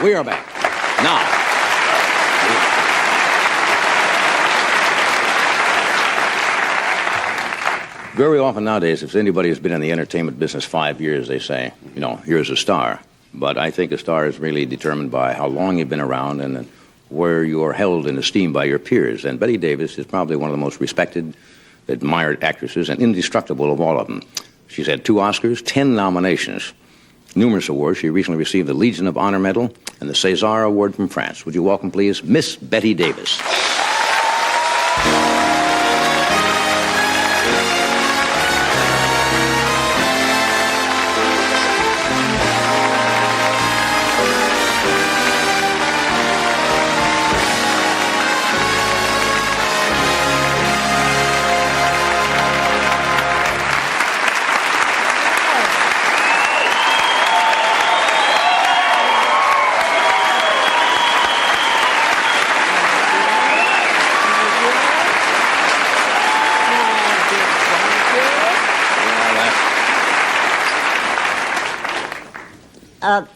We are back. Now, very often nowadays, if anybody has been in the entertainment business 5 years, they say, you know, here's a star. But I think a star is really determined by how long you've been around and where you are held in esteem by your peers. And Bette Davis is probably one of the most respected, admired actresses and indestructible of all of them. She's had 2 Oscars, 10 nominations, numerous awards. She recently received the Legion of Honor Medal and the César Award from France. Would you welcome, please, Miss Bette Davis.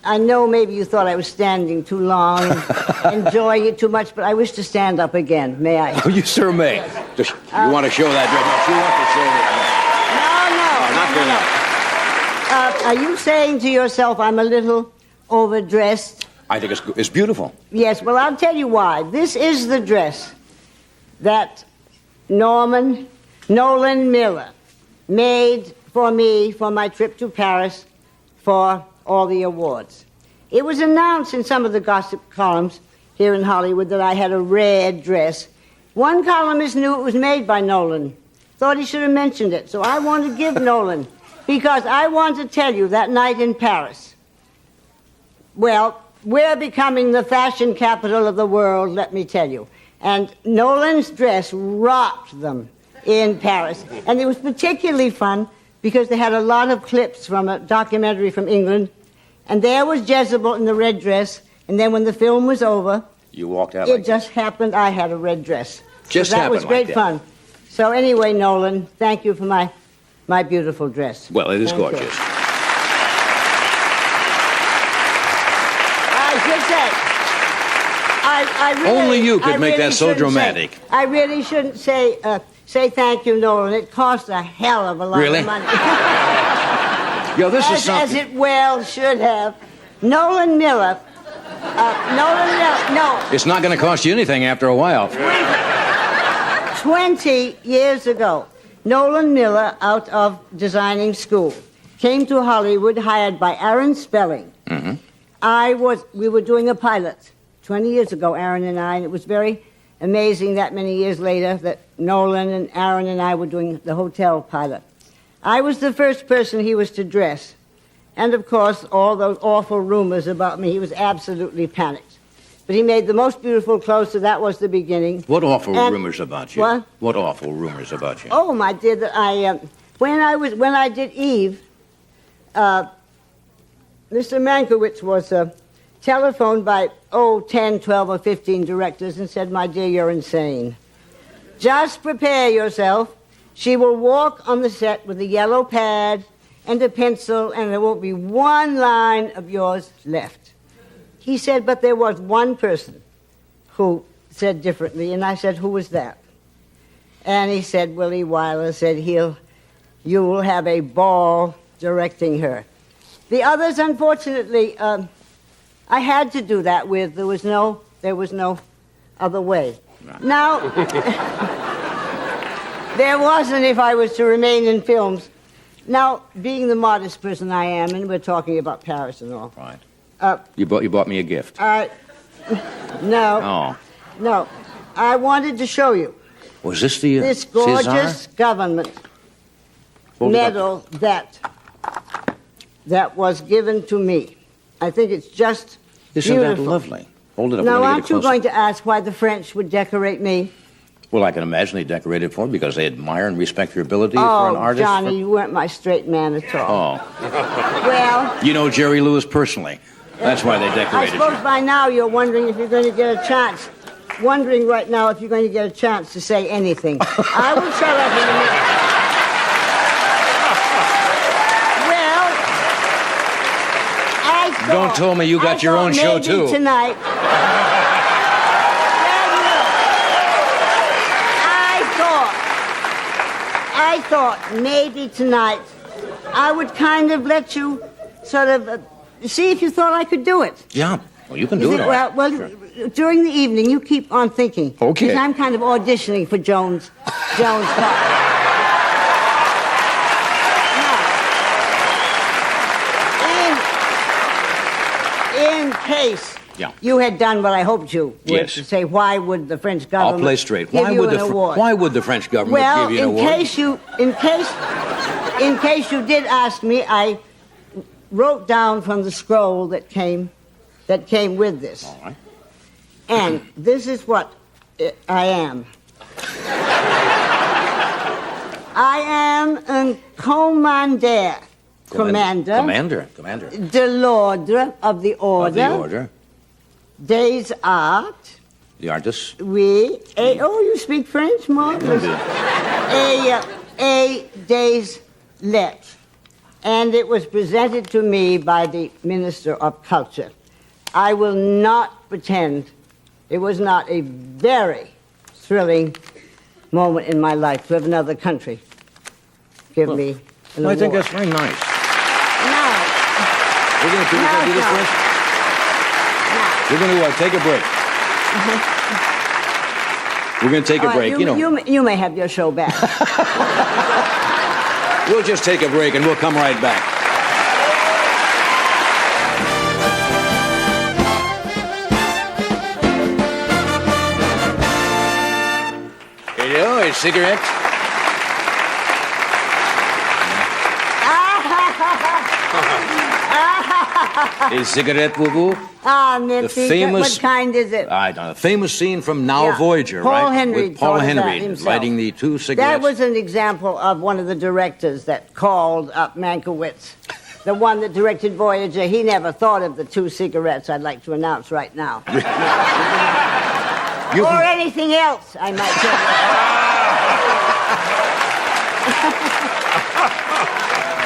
I know maybe you thought I was standing too long, enjoying it too much, but I wish to stand up again. May I? Oh, you sure may. You want to show that? No. Are you saying to yourself, I'm a little overdressed? I think it's beautiful. Yes, well, I'll tell you why. This is the dress that Nolan Miller made for me for my trip to Paris for all the awards. It was announced in some of the gossip columns here in Hollywood that I had a red dress. One columnist knew it was made by Nolan. Thought he should have mentioned it. So I want to give Nolan, because I want to tell you that night in Paris, well, we're becoming the fashion capital of the world, let me tell you. And Nolan's dress rocked them in Paris. And it was particularly fun because they had a lot of clips from a documentary from England. And there was Jezebel in the red dress. And then when the film was over, you walked out. It just happened I had a red dress. Just so that happened was great like that. fun. So anyway, Nolan, thank you for my beautiful dress. Well, it is Thank gorgeous. you. I should say, I really, Only you could I make really that so shouldn't dramatic. I really shouldn't say thank you, Nolan. It cost a hell of a lot Really? of money. Yo, this is As something. it well should have. Nolan Miller, no. It's not going to cost you anything after a while. 20 years ago, Nolan Miller, out of designing school, came to Hollywood, hired by Aaron Spelling. Mm-hmm. We were doing a pilot 20 years ago, Aaron and I, and it was very amazing that many years later that Nolan and Aaron and I were doing the hotel pilot. I was the first person he was to dress. And, of course, all those awful rumors about me, he was absolutely panicked. But he made the most beautiful clothes, so that was the beginning. What awful rumors about you? What? What awful rumors about you? Oh, my dear, that when I did Eve, Mr. Mankiewicz was telephoned by 10, 12, or 15 directors and said, my dear, you're insane. Just prepare yourself. She will walk on the set with a yellow pad and a pencil, and there won't be one line of yours left. He said, but there was one person who said differently, and I said, who was that? And he said, Willie Wyler said, you will have a ball directing her. The others, unfortunately, I had to do that with. There was no other way. Now, there wasn't if I was to remain in films. Now, being the modest person I am, and we're talking about Paris and all. Right. You bought me a gift. No. Oh. No. I wanted to show you. Was this the This gorgeous César? government Hold it up. medal that was given to me. I think it's just Isn't beautiful. that lovely? Hold it up. Now, We're gonna aren't get you closer. going to ask why the French would decorate me? Well, I can imagine they decorated for it because they admire and respect your ability for an Oh, artist. Johnny, you weren't my straight man at all. Oh. Well, You know Jerry Lewis personally. That's why they I decorated suppose you. by now you're wondering if you're going to get a chance. Wondering right now if you're going to get a chance to say anything. I will shut up in a minute. Don't tell me you got your own show, maybe too. Tonight. I thought maybe tonight I would kind of let you sort of see if you thought I could do it. Yeah. Well, you can do it. All right. Well, Sure. during the evening, you keep on thinking. Okay. Because I'm kind of auditioning for Jones' part. In case you had done what I hoped you would, Yes. to say, why would the French government I'll play straight. give Why you would an award? Why would the French government give you an award? In case you did ask me, I wrote down from the scroll that came with this. All right. And this is what I am. I am un commander. Commander de l'ordre of the order. Of the order. Des arts. The artists. Oui. Oh, you speak French, marvelous. Des lettres. And it was presented to me by the Minister of Culture. I will not pretend it was not a very thrilling moment in my life to have another country give me an award. I think that's very nice. Now, We're going to do this first? We're going to take a break. We're going to take a break. You may have your show back. We'll just take a break and we'll come right back. Hello, a cigarette? A cigarette, boo-boo? Ah, merci. What kind is it? I don't know. Famous scene from Now Yeah. Voyager, Paul right? Henry With Paul thought of that Henry himself. lighting the two cigarettes. That was an example of one of the directors that called up Mankiewicz. The one that directed Voyager, he never thought of the two cigarettes, I'd like to announce right now. Or anything else, I might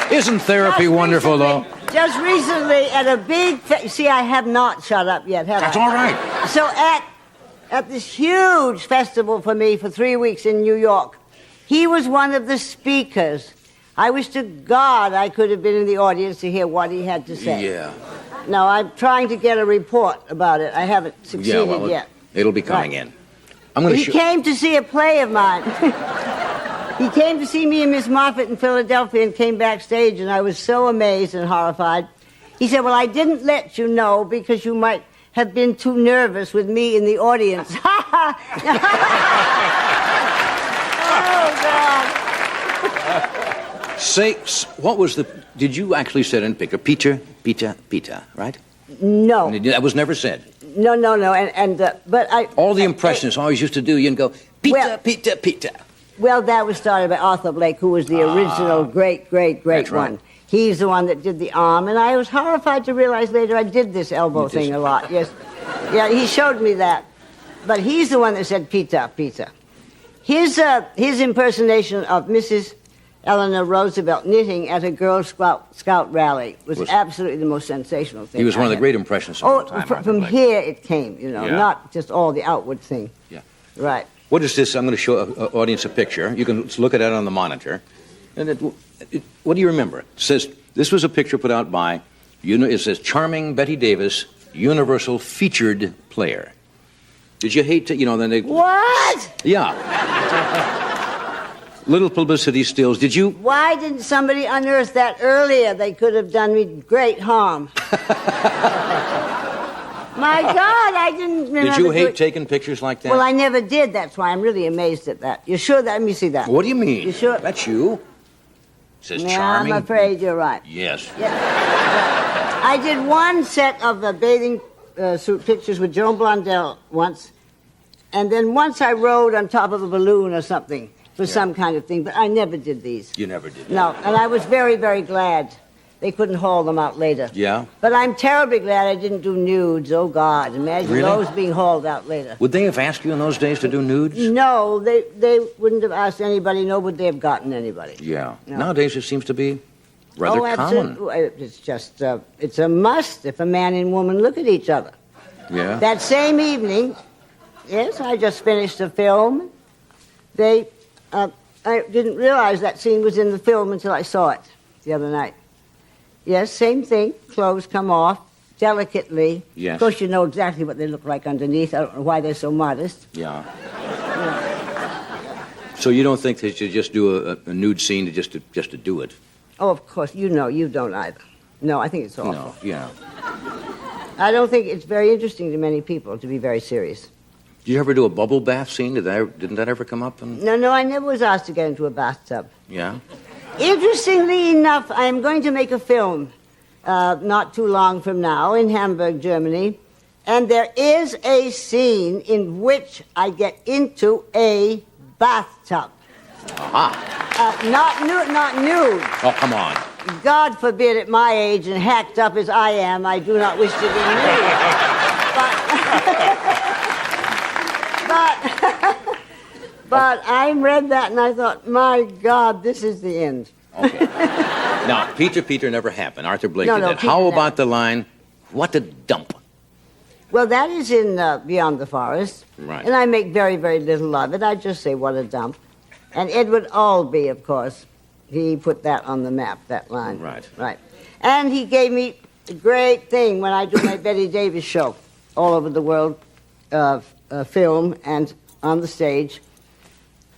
tell you. Isn't therapy wonderful, though? Just recently at a big... See, I have not shut up yet, have That's I? all right. So at this huge festival for me for 3 weeks in New York, he was one of the speakers. I wish to God I could have been in the audience to hear what he had to say. Yeah. No, I'm trying to get a report about it. I haven't succeeded yet. It'll be coming in. I'm going to He came to see a play of mine. He came to see me and Miss Moffat in Philadelphia and came backstage, and I was so amazed and horrified. He said, well, I didn't let you know because you might have been too nervous with me in the audience. Oh, God. Say, what was the... Did you actually sit and pick a Peter, right? No. That was never said. No. But I... All the impressionists always used to do, you can go, Peter. Well, that was started by Arthur Blake, who was the original great That's right. one. He's the one that did the arm, and I was horrified to realize later I did this elbow thing a lot. Yes, yeah, he showed me that. But he's the one that said Peter. His impersonation of Mrs. Eleanor Roosevelt knitting at a Girl Scout rally was absolutely the most sensational thing. He was one of the great impressionists of all time. From here it came, Yeah. not just all the outward thing. Yeah. Right. What is this? I'm going to show audience a picture. You can look at it on the monitor. And what do you remember? It says, this was a picture put out by, it says, charming Bette Davis, Universal featured player. Did you hate to, then they... What? Yeah. Little publicity stills. Did you... Why didn't somebody unearth that earlier? They could have done me great harm. My God, I didn't remember. Did you hate taking pictures like that? Well, I never did. That's why I'm really amazed at that. You sure that? Let me see that. What do you mean? You sure? That's you. It says Yeah, charming. I'm afraid you're right. Yes. Yeah. I did one set of bathing suit pictures with Joan Blondell once, and then once I rode on top of a balloon or something for some kind of thing, but I never did these. You never did that. No, and I was very, very glad they couldn't haul them out later. Yeah? But I'm terribly glad I didn't do nudes. Oh, God, imagine Really? those being hauled out later. Would they have asked you in those days to do nudes? No, they wouldn't have asked anybody, nor would they have gotten anybody. Yeah. No. Nowadays it seems to be rather common. Absolutely. It's just, it's a must if a man and woman look at each other. Yeah. That same evening, yes, I just finished a film. I didn't realize that scene was in the film until I saw it the other night. Yes, same thing. Clothes come off delicately. Yes. Of course, you know exactly what they look like underneath. I don't know why they're so modest. Yeah. So you don't think they should just do a nude scene just to do it? Oh, of course, you know, you don't either. No, I think it's awful. No, yeah. I don't think it's very interesting to many people to be very serious. Did you ever do a bubble bath scene? Didn't that ever come up? No, I never was asked to get into a bathtub. Yeah? Interestingly enough, I am going to make a film not too long from now in Hamburg, Germany, and there is a scene in which I get into a bathtub. Aha. Not nude. Oh, come on. God forbid, at my age and hacked up as I am, I do not wish to be nude. But I read that and I thought, my God, this is the end. Okay. Now, Peter never happened. Arthur Blake No, did no, that. Peter How never. about the line, what a dump? Well, that is in Beyond the Forest. Right. And I make very, very little of it. I just say, what a dump. And Edward Albee, of course, he put that on the map, that line. Right. Right. And he gave me a great thing when I do my Bette Davis show all over the world, film and on the stage.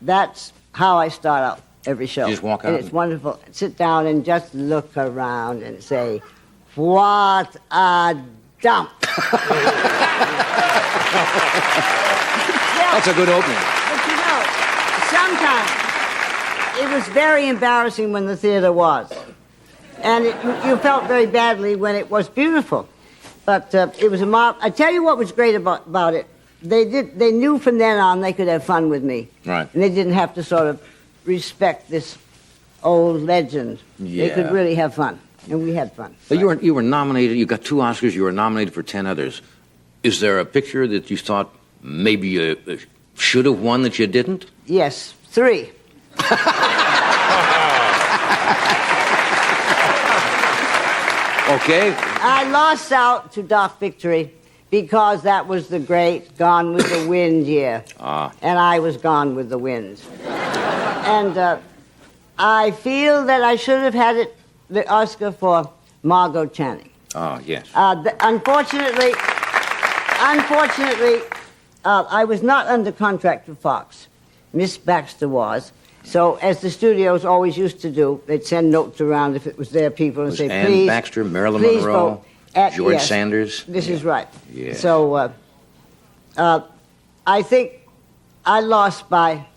That's how I start out every show. You just walk out And it's wonderful. Sit down and just look around and say, what a dump. That's a good opening. But you know, sometimes it was very embarrassing when the theater was. And you felt very badly when it was beautiful. But it was I tell you what was great about it. They knew from then on they could have fun with me. Right. And they didn't have to sort of respect this old legend. Yeah. They could really have fun. And we had fun. But you were nominated, you got 2 Oscars, you were nominated for 10 others. Is there a picture that you thought maybe you should have won that you didn't? Yes, 3. Okay. I lost out to Doc Victory because that was the great Gone with the Wind year. And I was gone with the wind. And I feel that I should have had the Oscar for Margot Channing. Oh, yes. Unfortunately, I was not under contract with Fox. Miss Baxter was. So, as the studios always used to do, they'd send notes around if it was their people and say, Ann please. Baxter, Marilyn please Monroe, vote at, George yes, Sanders. This is right. Yeah. So, I think I lost by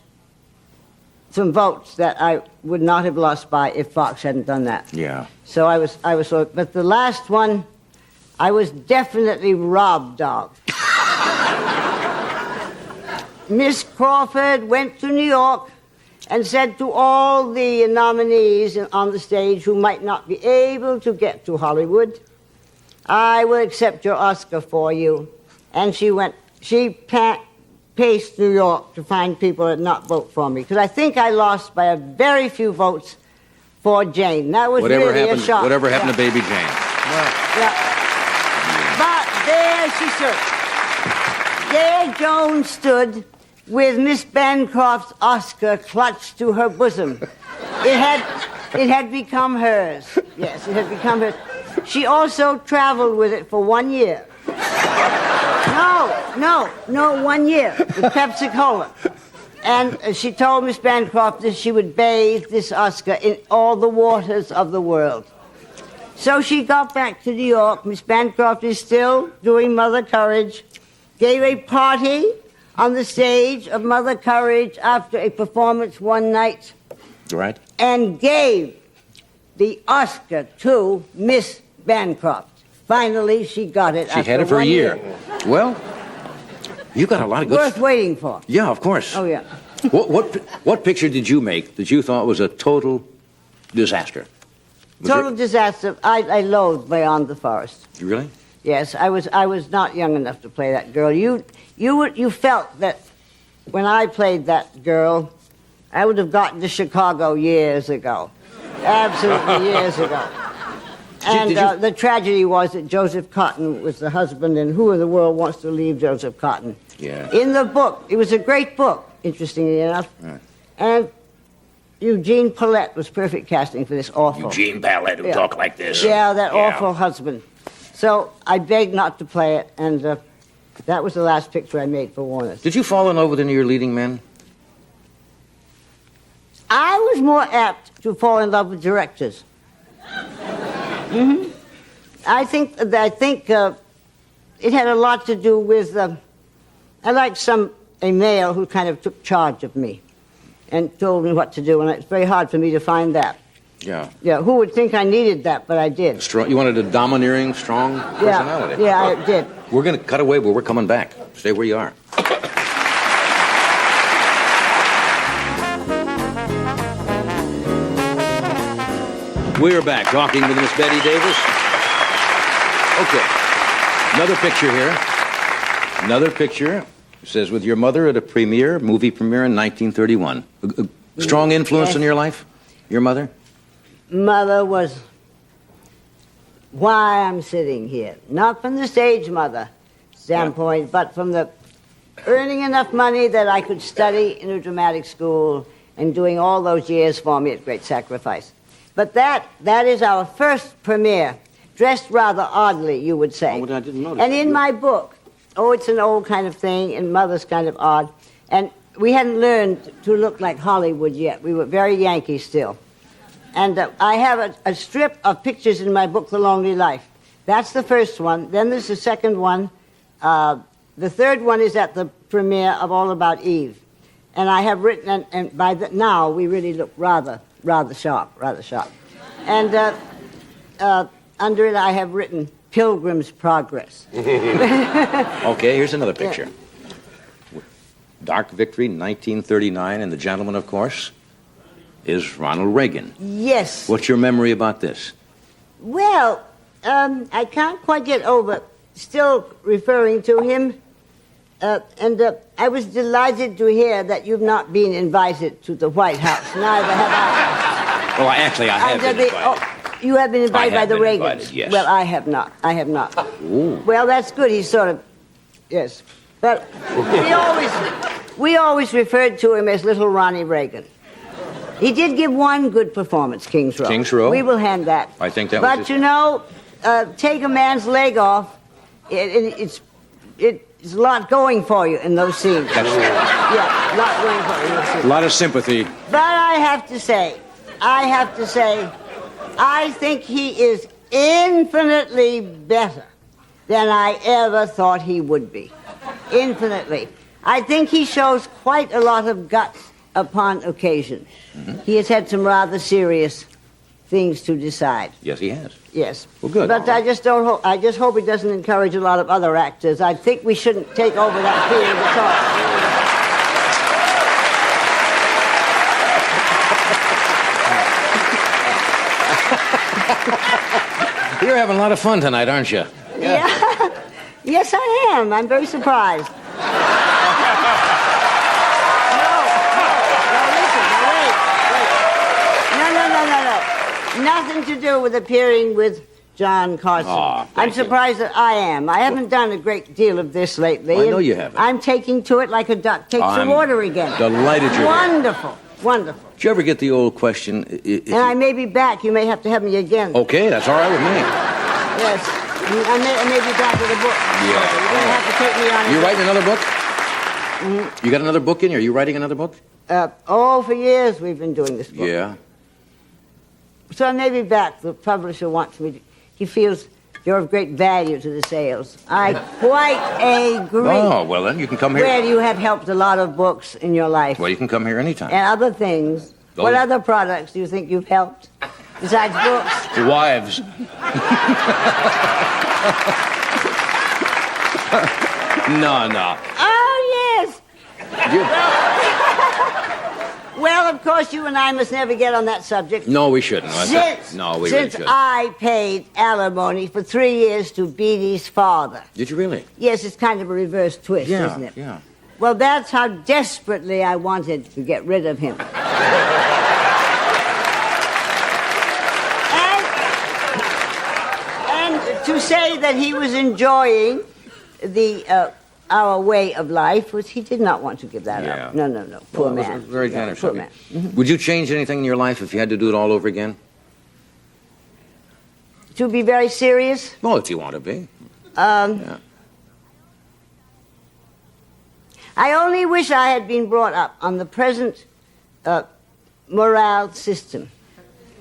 some votes that I would not have lost by if Fox hadn't done that. Yeah. So I was so, but the last one, I was definitely robbed of. Miss Crawford went to New York and said to all the nominees on the stage who might not be able to get to Hollywood, I will accept your Oscar for you. And she paced New York to find people that not vote for me. Because I think I lost by a very few votes for Jane. That was really a shock. Whatever happened to Baby Jane? Yeah. But there she stood. There Joan stood with Miss Bancroft's Oscar clutched to her bosom. It had become hers. Yes, it had become hers. She also traveled with it for 1 year. No, 1 year with Pepsi-Cola. And she told Miss Bancroft that she would bathe this Oscar in all the waters of the world. So she got back to New York. Miss Bancroft is still doing Mother Courage. Gave a party on the stage of Mother Courage after a performance one night. Right. And gave the Oscar to Miss Bancroft. Finally, she got it. She had it for a year. Well, you got a lot of good Worth waiting for. Yeah, of course. Oh, yeah. What picture did you make that you thought was a total disaster? Total disaster. I loathed Beyond the Forest. Really? Yes, I was not young enough to play that girl. You felt that when I played that girl, I would have gotten to Chicago years ago. Absolutely, years ago. And Did you- the tragedy was that Joseph Cotton was the husband, and who in the world wants to leave Joseph Cotton? Yeah. In the book, it was a great book, interestingly enough. Right. And Eugene Pallette was perfect casting for this awful. Eugene Pallette, who talk like this. Yeah, that awful husband. So I begged not to play it, and that was the last picture I made for Warner's. Did you fall in love with any of your leading men? I was more apt to fall in love with directors. I think it had a lot to do with I liked a male who kind of took charge of me and told me what to do, and it's very hard for me to find that. Yeah. Yeah, who would think I needed that, but I did. You wanted a domineering, strong personality. Yeah, I did. We're going to cut away, but we're coming back. Stay where you are. We're back talking with Miss Bette Davis. Okay. Another picture here. Another picture. It says, with your mother at a movie premiere in 1931. A strong influence in your life? Your mother? Mother was why I'm sitting here. Not from the stage mother standpoint, but from the earning enough money that I could study in a dramatic school and doing all those years for me at great sacrifice. But that is our first premiere, dressed rather oddly, you would say. Oh, I didn't notice. And in my book, it's an old kind of thing, and Mother's kind of odd. And we hadn't learned to look like Hollywood yet. We were very Yankee still. And I have a strip of pictures in my book, The Lonely Life. That's the first one. Then there's the second one. The third one is at the premiere of All About Eve. And I have written, and by now we really look rather sharp. And under it I have written Pilgrim's Progress. Okay, here's another picture. Dark Victory, 1939, and the gentleman, of course, is Ronald Reagan. Yes. What's your memory about this? Well, I can't quite get over still referring to him. And I was delighted to hear that you've not been invited to the White House. Neither have I. Well, actually, I have been invited. You have been invited by the Reagans? Invited, yes. Well, I have not. Ooh. Well, that's good. He's sort of, yes. But we always referred to him as Little Ronnie Reagan. He did give one good performance, King's Row. King's Row? We will hand that. I think that but was... But you know, take a man's leg off, it's a lot going for you in those scenes. That's true. Yeah, a lot going for you in those scenes. A lot of sympathy. But I have to say, I think he is infinitely better than I ever thought he would be. Infinitely. I think he shows quite a lot of guts upon occasion. Mm-hmm. He has had some rather serious things to decide. Yes, he has. Yes. Well, good. But I just hope he doesn't encourage a lot of other actors. I think we shouldn't take over that field at all. You're having a lot of fun tonight, aren't you? Yeah. Yes, I am. I'm very surprised. No. Nothing to do with appearing with John Carson. Oh, I'm surprised that I am. I haven't done a great deal of this lately. I know you haven't. I'm taking to it like a duck takes the water again. Delighted you're Wonderful. Wonderful. Did you ever get the old question? And I may be back. You may have to have me again. Okay, that's all right with me. Yes. I may be back with a book. Yeah. You're going to have to take me on. You writing another book? Mm-hmm. You got another book in here? Are you writing another book? For years we've been doing this book. Yeah. So I may be back. The publisher wants me to. He feels you're of great value to the sales. I quite agree. Oh, well, then you can come here. Well, you have helped a lot of books in your life. Well, you can come here anytime. And other things. Those... What other products do you think you've helped besides books? Wives. No. Oh, yes. You... Well, of course, you and I must never get on that subject. No, we shouldn't. Since really should. I paid alimony for 3 years to Beatty's father. Did you really? Yes, it's kind of a reverse twist, isn't it? Yeah. Well, that's how desperately I wanted to get rid of him. say that he was enjoying our way of life, which he did not want to give that up. No. Poor Well, man. Very generous. Poor of you. man. Mm-hmm. Would you change anything in your life if you had to do it all over again? To be very serious, Well, if you want to be. Yeah. I only wish I had been brought up on the present morale system.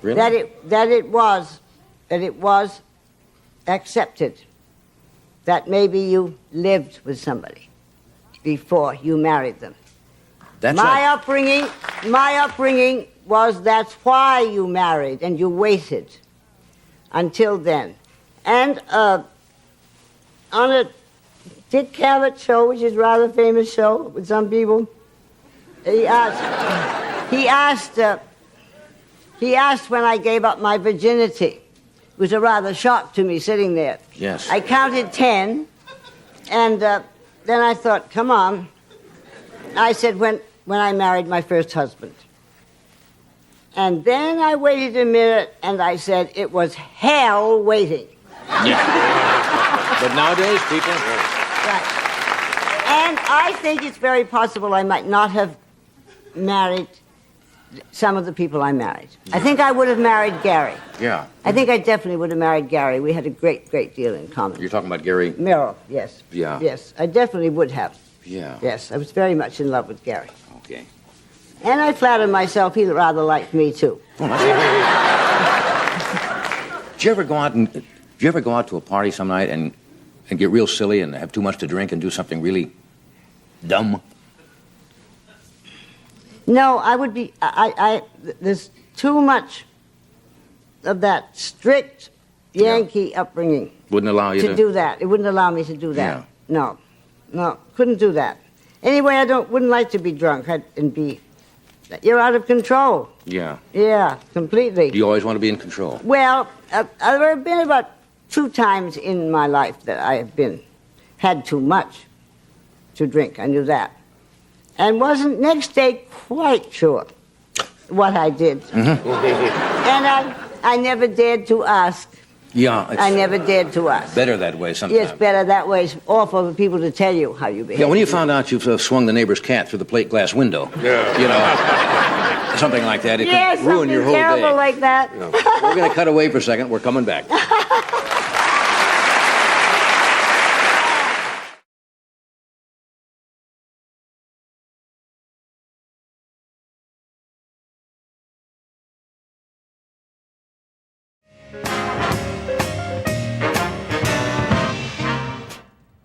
Really? That it was accepted that maybe you lived with somebody before you married them. That's My right. upbringing was that's why you married and you waited until then. And on a Dick Cavett show, which is a rather famous show with some people, he asked when I gave up my virginity. It was a rather shock to me sitting there. Yes. I counted 10, and then I thought, come on. I said, when I married my first husband. And then I waited a minute, and I said, it was hell waiting. Yeah. But nowadays, people... Right. And I think it's very possible I might not have married some of the people I married. I think I would have married Gary. Yeah. I think I definitely would have married Gary. We had a great, great deal in common. You're talking about Gary? Merrill, yes. Yeah. Yes, I definitely would have. Yeah. Yes, I was very much in love with Gary. Okay. And I flatter myself he rather liked me, too. Did you ever go out to a party some night and get real silly and have too much to drink and do something really dumb? No, I would be... there's too much of that strict Yankee upbringing Wouldn't allow you to do that. It wouldn't allow me to do that. No, couldn't do that. Anyway, I wouldn't like to be drunk and be... You're out of control. Yeah. Yeah, completely. Do you always want to be in control? Well, there have been about 2 times in my life that I have had too much to drink. I knew that. And wasn't next day quite sure what I did. Mm-hmm. And I never dared to ask. Yeah. I never dared to ask. Better that way sometimes. Yes, better that way. It's awful for people to tell you how you behave. Yeah, when you found out you've swung the neighbor's cat through the plate glass window, you know, something like that, it could ruin your whole day. Terrible like that. You know, we're going to cut away for a second. We're coming back.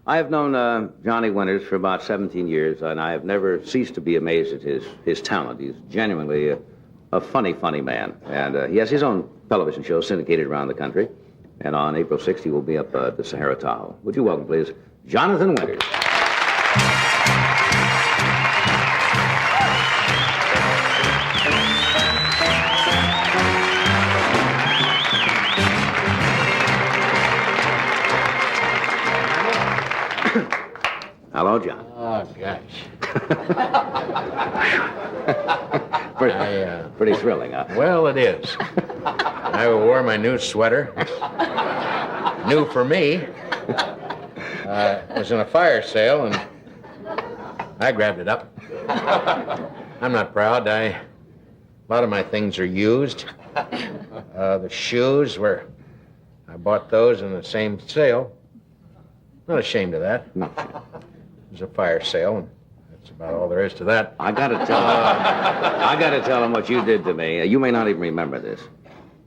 I have known Johnny Winters for about 17 years, and I have never ceased to be amazed at his talent. He's genuinely a funny man. And he has his own television show syndicated around the country. And on April 6th, he will be up at the Sahara Tahoe. Would you welcome, please, Jonathan Winters. Hello, John. Oh, gosh. Pretty thrilling, huh? Well, it is. I wore my new sweater. New for me. It was in a fire sale, and I grabbed it up. I'm not proud. A lot of my things are used. The shoes I bought those in the same sale. Not ashamed of that. No. It was a fire sale, and that's about all there is to that. I gotta tell him what you did to me. You may not even remember this.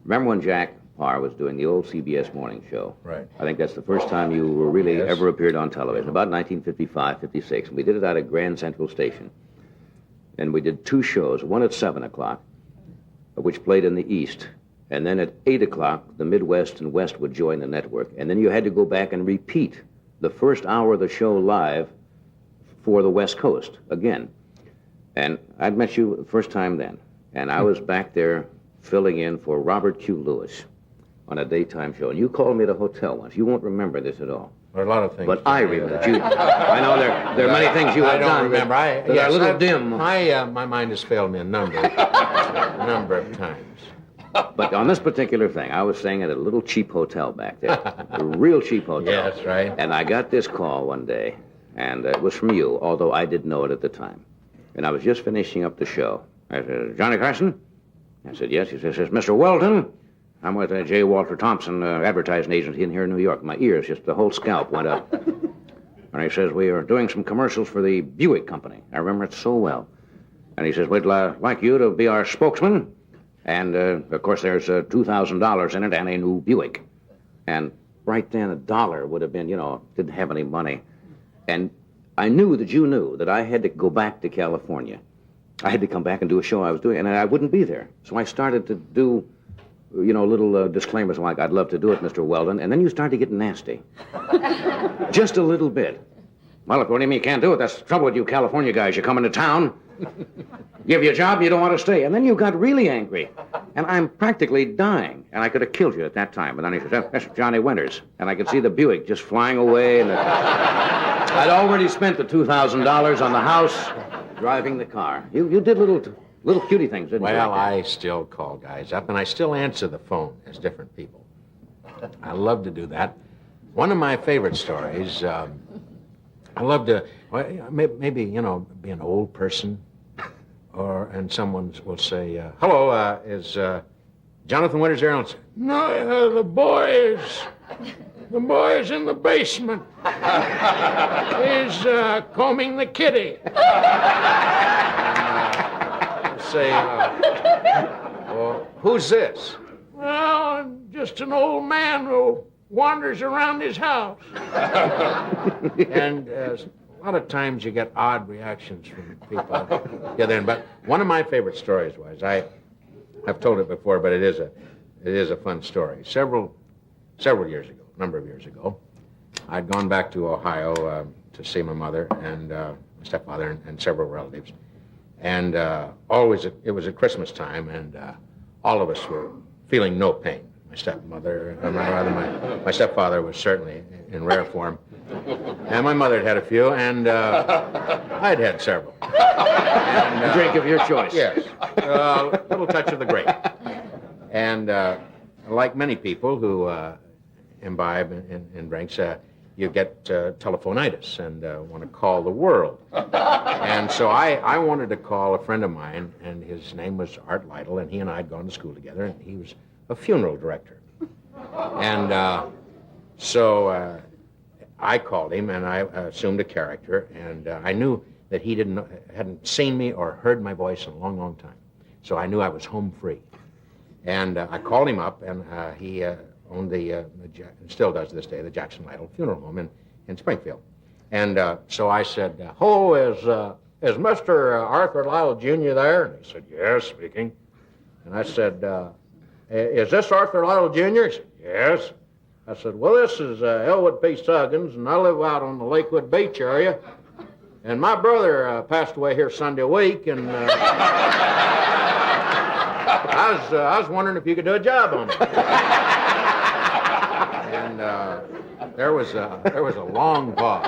Remember when Jack Parr was doing the old CBS morning show? Right. I think that's the first time you were really ever appeared on television, about 1955, 56. And we did it out at Grand Central Station. And we did 2 shows, one at 7 o'clock, which played in the East. And then at 8 o'clock, the Midwest and West would join the network. And then you had to go back and repeat the first hour of the show live for the West Coast again. And I'd met you the first time then. And I was back there filling in for Robert Q. Lewis on a daytime show. And you called me at a hotel once. You won't remember this at all. There are a lot of things. But I remember. I know there are many things you have done. I don't remember. That are a little dim. My mind has failed me a number of times. But on this particular thing, I was staying at a little cheap hotel back there, a real cheap hotel. Yeah, that's right. And I got this call one day, and it was from you, although I didn't know it at the time. And I was just finishing up the show. I said, Johnny Carson? I said, yes. He says, Mr. Weldon, I'm with J. Walter Thompson advertising agency in here in New York. My ears, just the whole scalp went up. And he says, we are doing some commercials for the Buick Company. I remember it so well. And he says, we'd like you to be our spokesman. And, of course, there's $2,000 in it and a new Buick. And right then, $1 would have been, didn't have any money. And I knew that you knew that I had to go back to California. I had to come back and do a show I was doing, and I wouldn't be there. So I started to do, little disclaimers like, I'd love to do it, Mr. Weldon. And then you started getting nasty. Just a little bit. Well, what do you mean you can't do it? That's the trouble with you California guys. You come into town, give you a job, you don't want to stay. And then you got really angry. And I'm practically dying. And I could have killed you at that time. But then he said, that's Johnny Winters. And I could see the Buick just flying away. And I'd already spent the $2,000 on the house driving the car. You did little cutie things, didn't you? Well, I still call guys up, and I still answer the phone as different people. I love to do that. One of my favorite stories, I love to, maybe, be an old person, and someone will say, hello, is Jonathan Winters there? And I'll say, no, the boy is in the basement. He's combing the kitty. Say, well, who's this? Well, I'm just an old man who wanders around his house. And a lot of times you get odd reactions from people. Yeah, then, but one of my favorite stories was, I've told it before, but it is a fun story. Several years ago, a number of years ago, I'd gone back to Ohio to see my mother and my stepfather and several relatives. And it was at Christmas time, and all of us were feeling no pain. My stepmother, my stepfather was certainly in rare form. And my mother had had a few, and I'd had several. And, drink of your choice. Yes. A little touch of the grape. And like many people who imbibe in drinks, you get telephonitis and want to call the world. And so I wanted to call a friend of mine, and his name was Art Lytle, and he and I had gone to school together, and he was a funeral director. And so I called him, and I assumed a character, and I knew that he hadn't seen me or heard my voice in a long, long time. So I knew I was home free. And I called him up, and he owned still does to this day, the Jackson Lytle Funeral Home in Springfield. And so I said, is Mr. Arthur Lytle Jr. there? And he said, yes, speaking. And I said, is this Arthur Lytle Jr.? He said, yes. I said, well, this is Elwood P. Suggins, and I live out on the Lakewood Beach area. And my brother passed away here Sunday week, and I was wondering if you could do a job on it. And there was a long pause.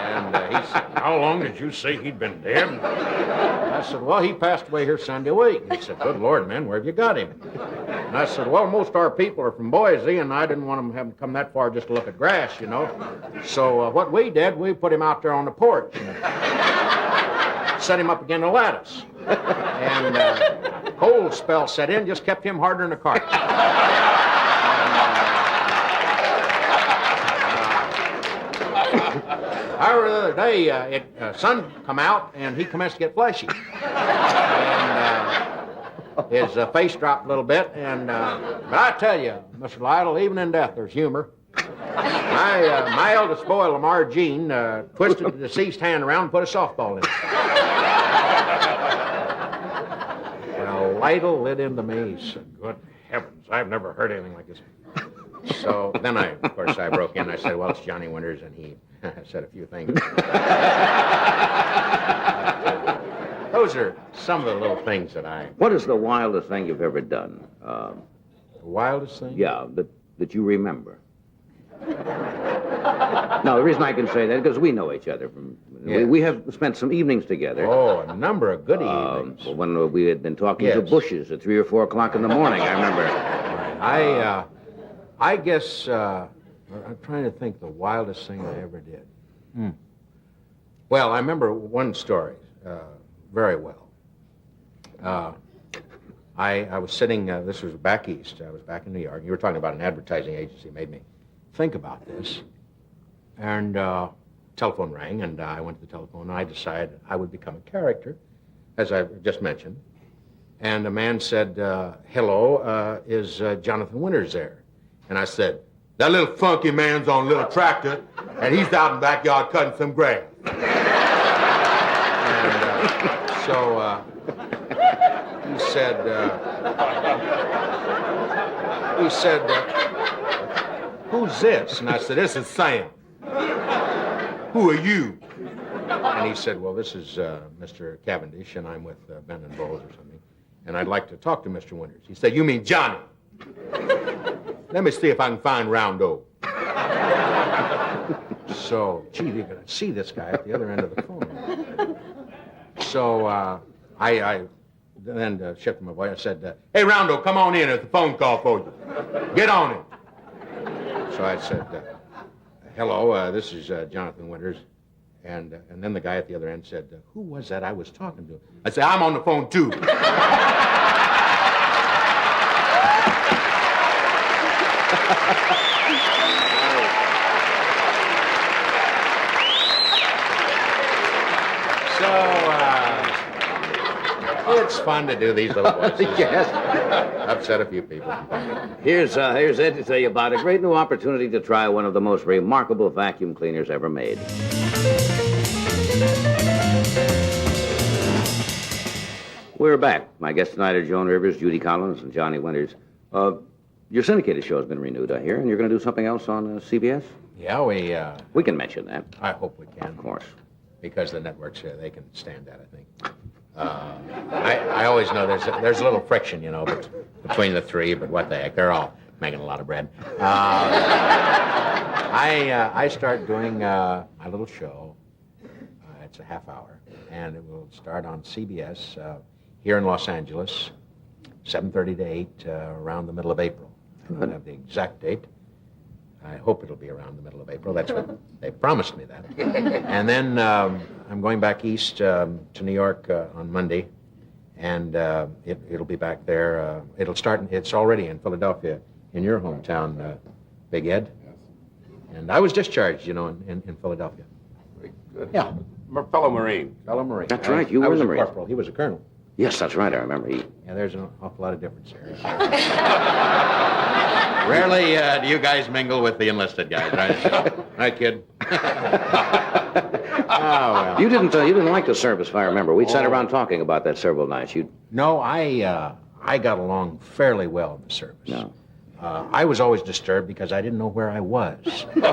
And he said, how long did you say he'd been dead? I said, well, he passed away here Sunday week. And he said, good Lord, man, where have you got him? And I said, well, most of our people are from Boise, and I didn't want them to have him come that far just to look at grass, So what we did, we put him out there on the porch and set him up against the lattice. And cold spell set in, just kept him harder than a cart. However, the other day, sun come out, and he commenced to get fleshy. And his face dropped a little bit, and but I tell you, Mr. Lytle, even in death, there's humor. My eldest boy, Lamar Jean, twisted the deceased hand around and put a softball in it. Well, Lytle lit into me. He said, good heavens, I've never heard anything like this. So then of course, I broke in. I said, well, it's Johnny Winters, and he said a few things. Those are some of the little things that What is the wildest thing you've ever done? The wildest thing? Yeah, that you remember. No, the reason I can say that is because we know each other. Yes. We have spent some evenings together. Oh, a number of good evenings. When we had been talking to Yes. bushes at 3 or 4 o'clock in the morning, I remember. I guess, I'm trying to think the wildest thing I ever did. Well, I remember one story very well. I was sitting, this was back east. I was back in New York. You were talking about an advertising agency. Made me think about this. And telephone rang, and I went to the telephone, and I decided I would become a character, as I just mentioned. And a man said, hello, is Jonathan Winters there? And I said, that little funky man's on a little tractor, and he's out in the backyard cutting some grass. And so he said, who's this? And I said, this is Sam. Who are you? And he said, well, this is Mr. Cavendish, and I'm with Ben and Bowles or something. And I'd like to talk to Mr. Winters. He said, you mean Johnny? Let me see if I can find Roundo. So, gee, you're going to see this guy at the other end of the phone. So I then shifted my voice. I said, hey, Roundo, come on in. There's a phone call for you. Get on it. So I said, hello, this is Jonathan Winters. And then the guy at the other end said, who was that I was talking to? I said, I'm on the phone, too. It's fun to do these little voices. Yes. Upset a few people. Here's Ed to tell you about a great new opportunity to try one of the most remarkable vacuum cleaners ever made. We're back. My guests tonight are Joan Rivers, Judy Collins, and Johnny Winters. Your syndicated show has been renewed, I hear, and you're going to do something else on CBS? Yeah, We can mention that. I hope we can. Of course. Because the networks here, they can stand that, I think. I always know there's a little friction, between the three, but what the heck, they're all making a lot of bread. I start doing my little show. It's a half hour, and it will start on CBS here in Los Angeles, 7:30 to 8, around the middle of April. I don't have the exact date. I hope it'll be around the middle of April. That's what they promised me that. And then I'm going back east to New York on Monday, and it'll be back there. It's already in Philadelphia, in your hometown, Big Ed. Yes. And I was discharged, in Philadelphia. Very good. Yeah. Fellow Marine. Fellow Marine. That's right, you were I was in a the Marines. corporal. He was a colonel. Yes, that's right. I remember. Yeah, there's an awful lot of difference here. Rarely do you guys mingle with the enlisted guys, right? Hi, kid. Oh, well. You didn't like the service, if I remember. We sat around talking about that several nights. No, I got along fairly well in the service. No. I was always disturbed because I didn't know where I was. And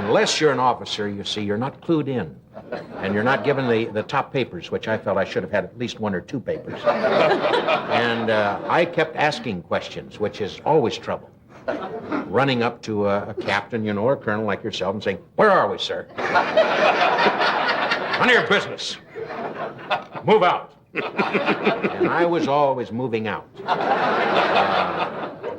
unless you're an officer, you see, you're not clued in. And you're not given the top papers, which I felt I should have had at least 1 or 2 papers. And I kept asking questions, which is always trouble. Running up to a captain, or a colonel like yourself and saying, where are we, sir? None of your business. Move out. And I was always moving out.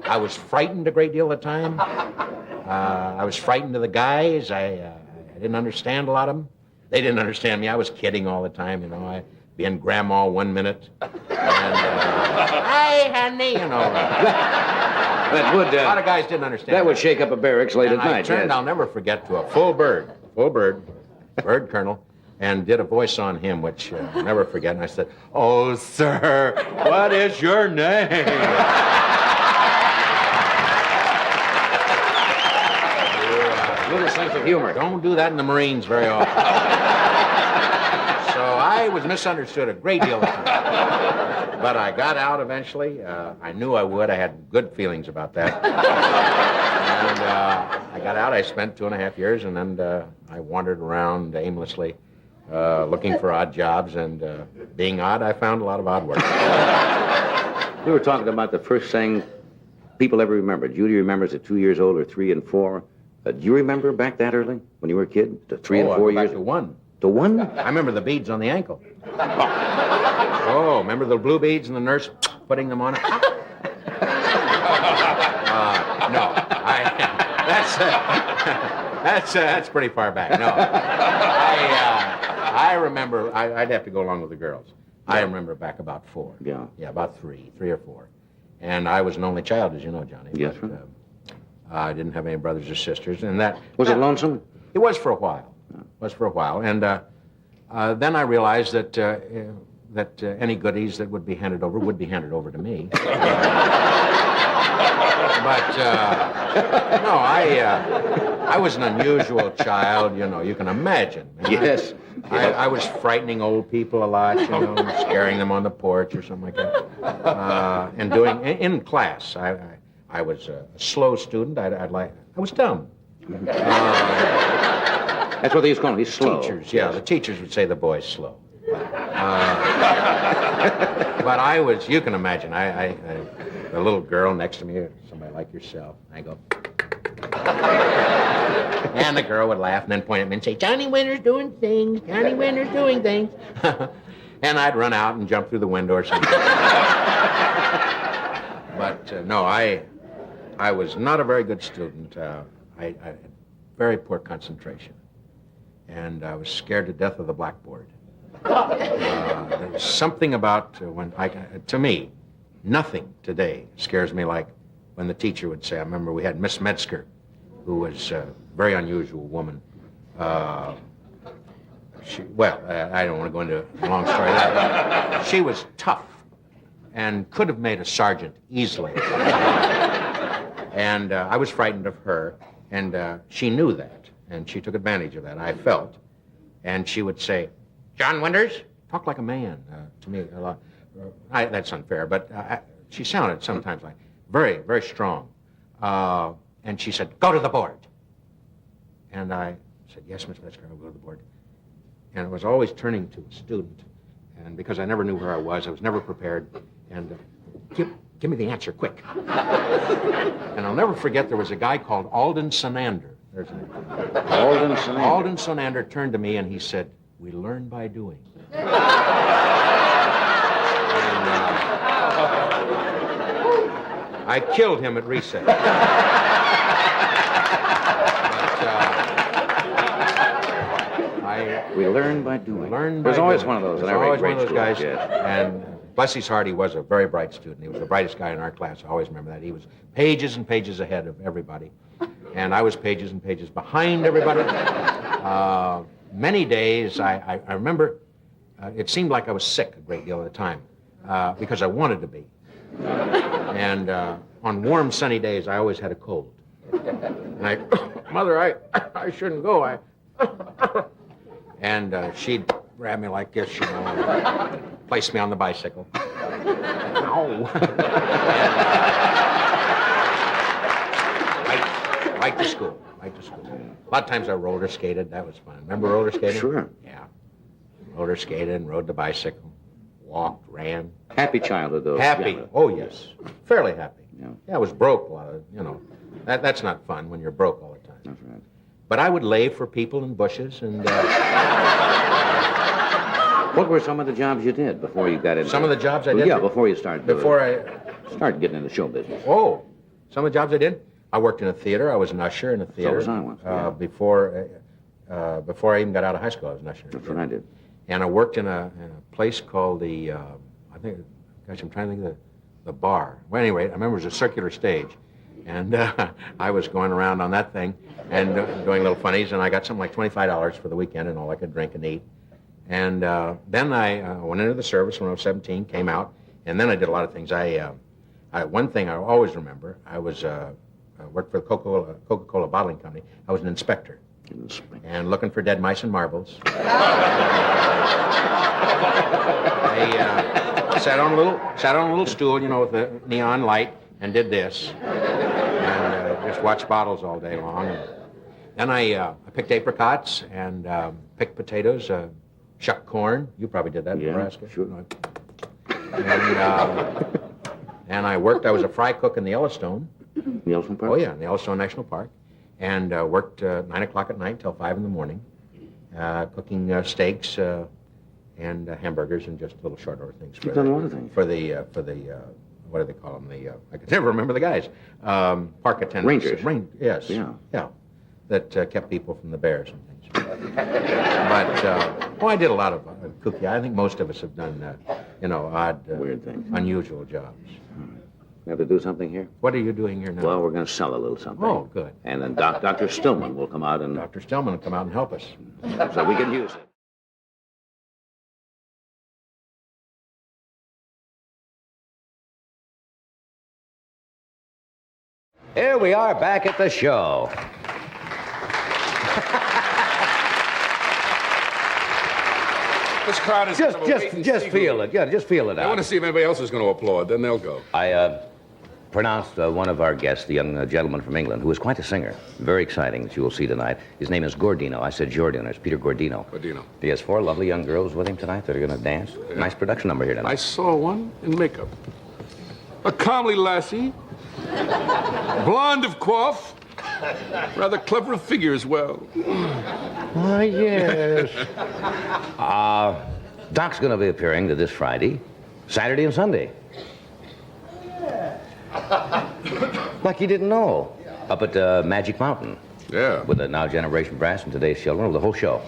I was frightened a great deal of the time. I was frightened of the guys. I didn't understand a lot of them. They didn't understand me. I was kidding all the time, I'd be in grandma 1 minute. And, hi, honey, That would, a lot of guys didn't understand. That would shake up a barracks late And at night. I turned, yes. I'll never forget, to a bird colonel, and did a voice on him, which I'll never forget. And I said, oh, sir, what is your name? Little sense of humor. Don't do that in the Marines very often. So I was misunderstood a great deal of time. But I got out eventually. I knew I would. I had good feelings about that. And I got out. I spent 2.5 years, and then I wandered around aimlessly, looking for odd jobs. And being odd, I found a lot of odd work. We were talking about the first thing people ever remember. Judy remembers at 2 years old, or 3 and 4. Do you remember back that early when you were a kid? To 3 and 4 Back years? to one. To one? I remember the beads on the ankle. Oh, remember the blue beads and the nurse putting them on it? No, that's pretty far back. No, I remember. I'd have to go along with the girls. I remember back about 4. Yeah. Yeah, about 3 or 4. And I was an only child, as you know, Johnny. Yes, but, sir. I didn't have any brothers or sisters, and that Was it lonesome? It was for a while. It was for a while, and then I realized that any goodies that would be handed over to me. But no, I was an unusual child. You know, you can imagine. Yes. I was frightening old people a lot, you know, scaring them on the porch or something like that. And doing in class, I was a slow student. I was dumb. That's what they used to call him. He's slow. Teachers, yeah, the teachers would say the boy's slow. But I was, you can imagine, the little girl next to me, somebody like yourself, I go, and the girl would laugh and then point at me and say, Johnny Winter's doing things, Johnny Winter's doing things. And I'd run out and jump through the window or something. But no, I was not a very good student. I had very poor concentration. And I was scared to death of the blackboard. There was something about to me, nothing today scares me like when the teacher would say, I remember we had Miss Metzger, who was a very unusual woman. I don't want to go into a long story. She was tough and could have made a sergeant easily. And I was frightened of her, and she knew that, and she took advantage of that, I felt. And she would say, John Winters, talk like a man to me a lot. That's unfair, but she sounded sometimes like very, very strong. And she said, go to the board. And I said, yes, Miss Metzger, I'll go to the board. And it was always turning to a student. And because I never knew where I was never prepared. And give me the answer, quick. And I'll never forget, there was a guy called Alden Sonander. There's a name. Alden Sonander. Alden Sonander turned to me and he said, we learn by doing. And, I killed him at recess. We learn by doing. Learn by There's always doing. one of those. There's always one of those guys. Yes. And bless his heart, he was a very bright student. He was the brightest guy in our class. I always remember that. He was pages and pages ahead of everybody. And I was pages and pages behind everybody. Many days, I remember, it seemed like I was sick a great deal of the time because I wanted to be. And on warm, sunny days, I always had a cold. And Mother, I shouldn't go. And she'd grab me like this, you know, and place me on the bicycle. Ow. And, right to school. A lot of times I roller skated. That was fun. Remember roller skating? Sure. Yeah. Roller skated and rode the bicycle. Walked, ran. Happy childhood, though. Happy. Yeah. Oh, yes. Fairly happy. Yeah. Yeah, I was broke a lot of, you know. That's not fun when you're broke all the time. That's right. But I would lay for people in bushes and... What were some of the jobs you did before you got into... Some of the jobs I did? Yeah, before you started... Started getting into show business. Oh, some of the jobs I did? I worked in a theater. I was an usher in a theater. So was I once, yeah. Before I even got out of high school, I was an usher. That's what I did. And I worked in a place called the, I'm trying to think of the bar. Well, anyway, I remember it was a circular stage. And I was going around on that thing and doing little funnies, and I got something like $25 for the weekend and all I could drink and eat. And then I went into the service when I was 17, came out, and then I did a lot of things. One thing I always remember, I worked for the Coca-Cola bottling company. I was an inspector. And looking for dead mice and marbles. I sat on a little stool, you know, with the neon light, and did this, and just watched bottles all day long. And then I picked apricots and picked potatoes, shucked corn. You probably did that in Nebraska. Sure. And I worked. I was a fry cook in the Yellowstone. Yellowstone Park? Oh yeah, in the Yellowstone National Park. and worked 9 o'clock at night till 5 in the morning, cooking steaks and hamburgers and just little short order things. You've done a lot of things. For the what do they call them? I can never remember the guys. Park attendants. Rangers. Yes. Yeah. That kept people from the bears and things. But I did a lot of cooking. I think most of us have done odd, Weird things. unusual jobs. We have to do something here? What are you doing here now? Well, we're going to sell a little something. Oh, good. And then Dr. Stillman will come out and... Dr. Stillman will come out and help us. So we can use it. Here we are back at the show. This crowd is Just kind of a wait and just see feel group. it. Yeah, just feel it I want to out. see if anybody else is going to applaud. Then they'll go. I pronounced one of our guests, the young gentleman from England, who is quite a singer. Very exciting that you will see tonight. His name is Gordino. I said Giordino. It's Peter Gordino. Gordino. He has 4 lovely young girls with him tonight that are going to dance. Yeah. Nice production number here tonight. I saw one in makeup. A comely lassie, blonde of coif, rather clever of figure as well. Oh, yes. Doc's going to be appearing this Friday, Saturday, and Sunday. Like you didn't know. Up at Magic Mountain. Yeah. With the Now Generation Brass and Today's Children, the whole show.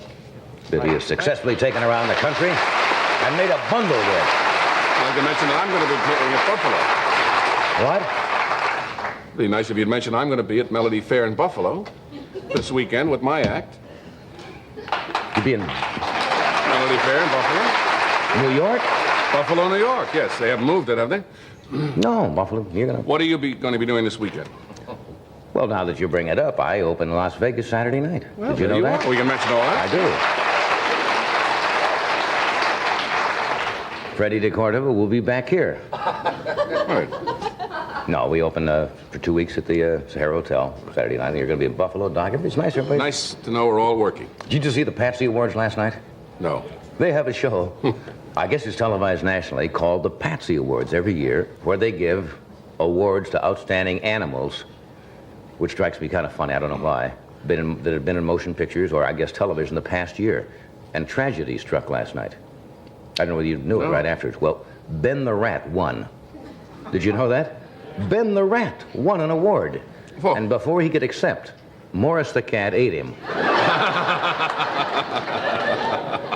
That he has successfully taken around the country and made a bundle with. I'd like to mention that I'm going to be playing at Buffalo. What? It'd be nice if you'd mention I'm going to be at Melody Fair in Buffalo this weekend with my act. You be in Melody Fair in Buffalo. New York? Buffalo, New York. Yes, they haven't moved it, have they? No, Buffalo. You're going to... What are you going to be doing this weekend? Well, now that you bring it up, I open in Las Vegas Saturday night. Well, Did you there know that? are. We can mention all I that. do. Freddie DeCordova will be back here. Right. No, we open for 2 weeks at the Sahara Hotel Saturday night. You're going to be in Buffalo, Doc. It's nice, everybody. Nice to know we're all working. Did you just see the Patsy Awards last night? No. They have a show, I guess it's televised nationally, called the Patsy Awards every year, where they give awards to outstanding animals, which strikes me kind of funny. I don't know why. That have been in motion pictures or, I guess, television the past year. And tragedy struck last night. I don't know whether you knew it right afterwards. Well, Ben the Rat won. Did you know that? Ben the Rat won an award. Whoa. And before he could accept, Morris the cat ate him.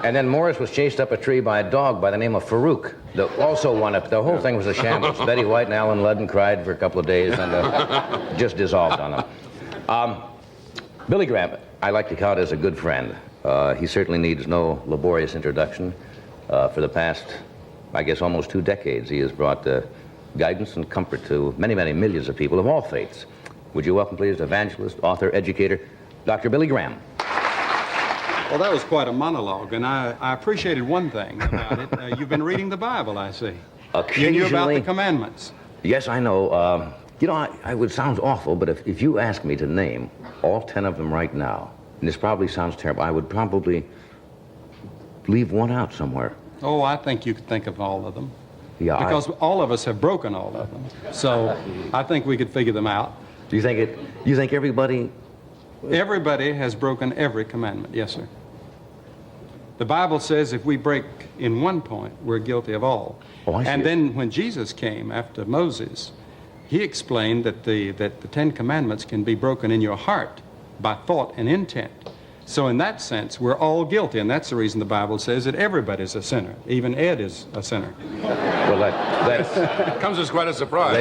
And then Morris was chased up a tree by a dog by the name of Farouk, that also won it. The whole thing was a shambles. Betty White and Alan Ludden cried for a couple of days and just dissolved on them. Billy Graham, I like to count as a good friend. He certainly needs no laborious introduction. For the past, I guess, almost 2 decades, he has brought guidance and comfort to many, many millions of people of all faiths. Would you welcome, please, evangelist, author, educator, Dr. Billy Graham. Well, that was quite a monologue, and I appreciated one thing about it. You've been reading the Bible, I see. You knew about the commandments. Yes, I know. I would sound awful, but if you ask me to name all 10 of them right now, and this probably sounds terrible, I would probably leave one out somewhere. Oh, I think you could think of all of them. Yeah, Because all of us have broken all of them. So I think we could figure them out. Do you think everybody... Everybody has broken every commandment. Yes, sir. The Bible says if we break in one point, we're guilty of all. Oh, I see. And then when Jesus came after Moses, he explained that the 10 commandments can be broken in your heart by thought and intent. So in that sense, we're all guilty, and that's the reason the Bible says that everybody's a sinner. Even Ed is a sinner. Well, that's... Comes as quite a surprise.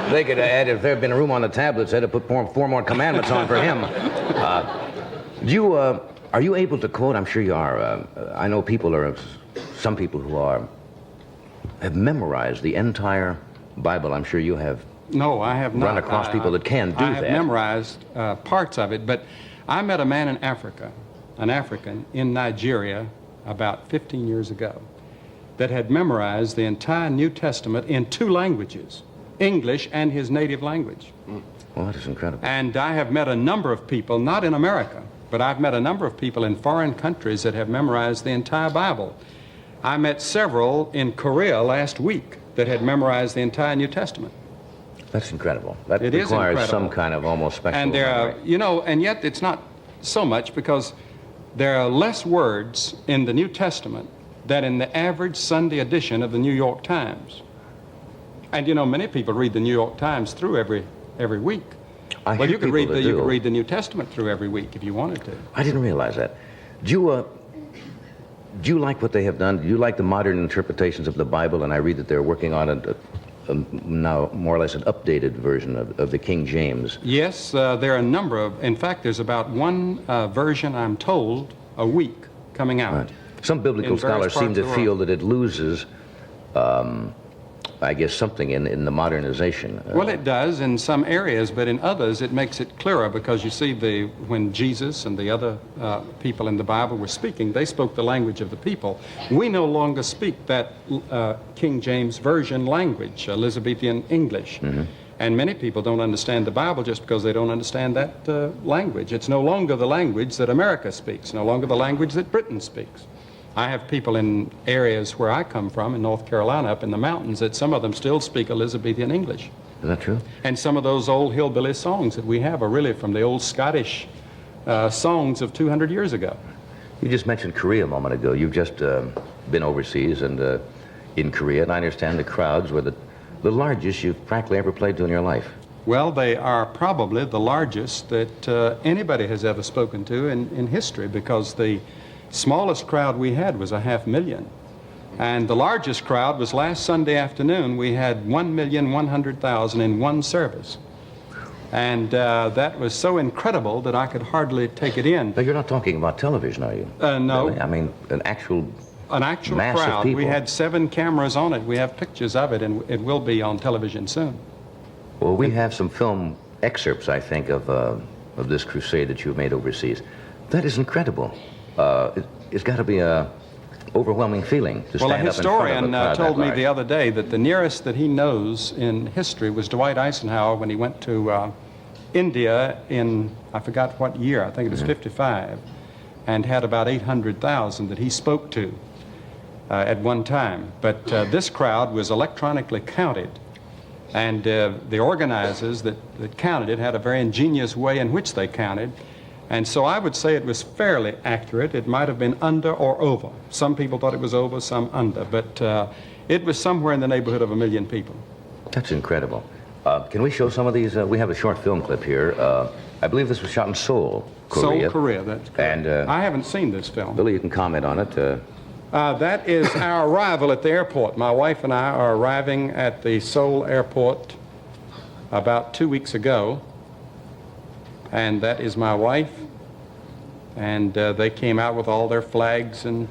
They could add, if there had been room on the tablets, they'd have put 4 more commandments on for him. Are you able to quote? I'm sure you are. I know some people who have memorized the entire Bible. I'm sure you have. No, I have not. Run across people that can do I have that. memorized parts of it, but I met a man in Africa, an African in Nigeria, about 15 years ago, that had memorized the entire New Testament in 2 languages, English and his native language. Well, that is incredible. And I have met a number of people, not in America, but I've met a number of people in foreign countries that have memorized the entire Bible. I met several in Korea last week that had memorized the entire New Testament. That's incredible. That It is requires incredible. some kind of almost special And there are, memory. you know, and yet it's not so much because there are less words in the New Testament than in the average Sunday edition of the New York Times. And you know, many people read the New York Times through every week. I Well, hear you could people that you do. could read the New Testament through every week if you wanted to. I didn't realize that. Do you like what they have done? Do you like the modern interpretations of the Bible? And I read that they're working on a now more or less an updated version of the King James. Yes, there are a number of, in fact, there's about one version, I'm told, a week coming out. Right. Some biblical In various scholars seem parts to of the feel world. that it loses, I guess, something in the modernization. Well, it does in some areas, but in others it makes it clearer because you see, when Jesus and the other people in the Bible were speaking, they spoke the language of the people. We no longer speak that King James Version language, Elizabethan English. And many people don't understand the Bible just because they don't understand that language. It's no longer the language that America speaks, no longer the language that Britain speaks. I have people in areas where I come from, in North Carolina, up in the mountains, that some of them still speak Elizabethan English. Is that true? And some of those old hillbilly songs that we have are really from the old Scottish songs of 200 years ago. You just mentioned Korea a moment ago. You've just been overseas and in Korea, and I understand the crowds were the largest you've practically ever played to in your life. Well, they are probably the largest that anybody has ever spoken to in history, because the smallest crowd we had was 500,000. And the largest crowd was last Sunday afternoon. We had 1,100,000 in one service. And that was so incredible that I could hardly take it in. Now, you're not talking about television, are you? No. Really? I mean, an actual mass of crowd. people. We had 7 cameras on it. We have pictures of it, and it will be on television soon. Well, we have some film excerpts, I think, of this crusade that you've made overseas. That is incredible. It's got to be a overwhelming feeling to Well, a stand up in front of a historian crowd told that me large. the other day that the nearest that he knows in history was Dwight Eisenhower when he went to India in, I forgot what year, I think it was 55, and had about 800,000 that he spoke to at one time. But this crowd was electronically counted, and the organizers that counted it had a very ingenious way in which they counted. And so I would say it was fairly accurate. It might have been under or over. Some people thought it was over, some under, but it was somewhere in the neighborhood of 1 million people. That's incredible. Can we show some of these? We have a short film clip here. I believe this was shot in Seoul, Korea. Seoul, Korea, that's correct. And I haven't seen this film. Billy, you can comment on it. That is our arrival at the airport. My wife and I are arriving at the Seoul airport about 2 weeks ago. And that is my wife. And they came out with all their flags, and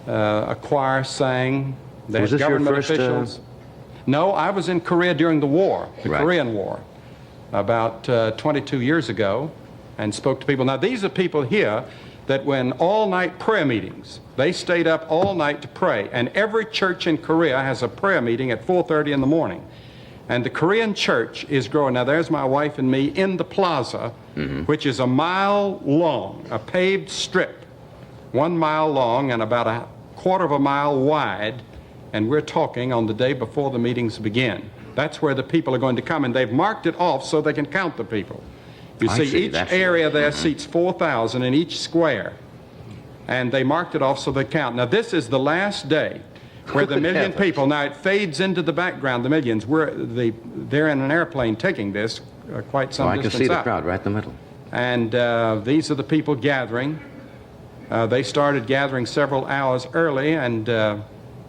a choir sang. They Was had this your government first, officials. No, I was in Korea during the war, the Right. Korean War, about 22 years ago, and spoke to people. Now, these are people here that when all-night prayer meetings, they stayed up all night to pray, and every church in Korea has a prayer meeting at 4:30 in the morning. And the Korean church is growing. Now, there's my wife and me in the plaza, which is 1 mile long, a paved strip, 1 mile long and about 1/4 mile wide, and we're talking on the day before the meetings begin. That's where the people are going to come, and they've marked it off so they can count the people. You I see, see, each that's area there seats 4,000 in each square, and they marked it off so they count. Now, this is the last day where the Good million heavens. people, now it fades into the background, the millions. They're in an airplane taking this quite some I can distance see the up. crowd right in the middle. And these are the people gathering. They started gathering several hours early, and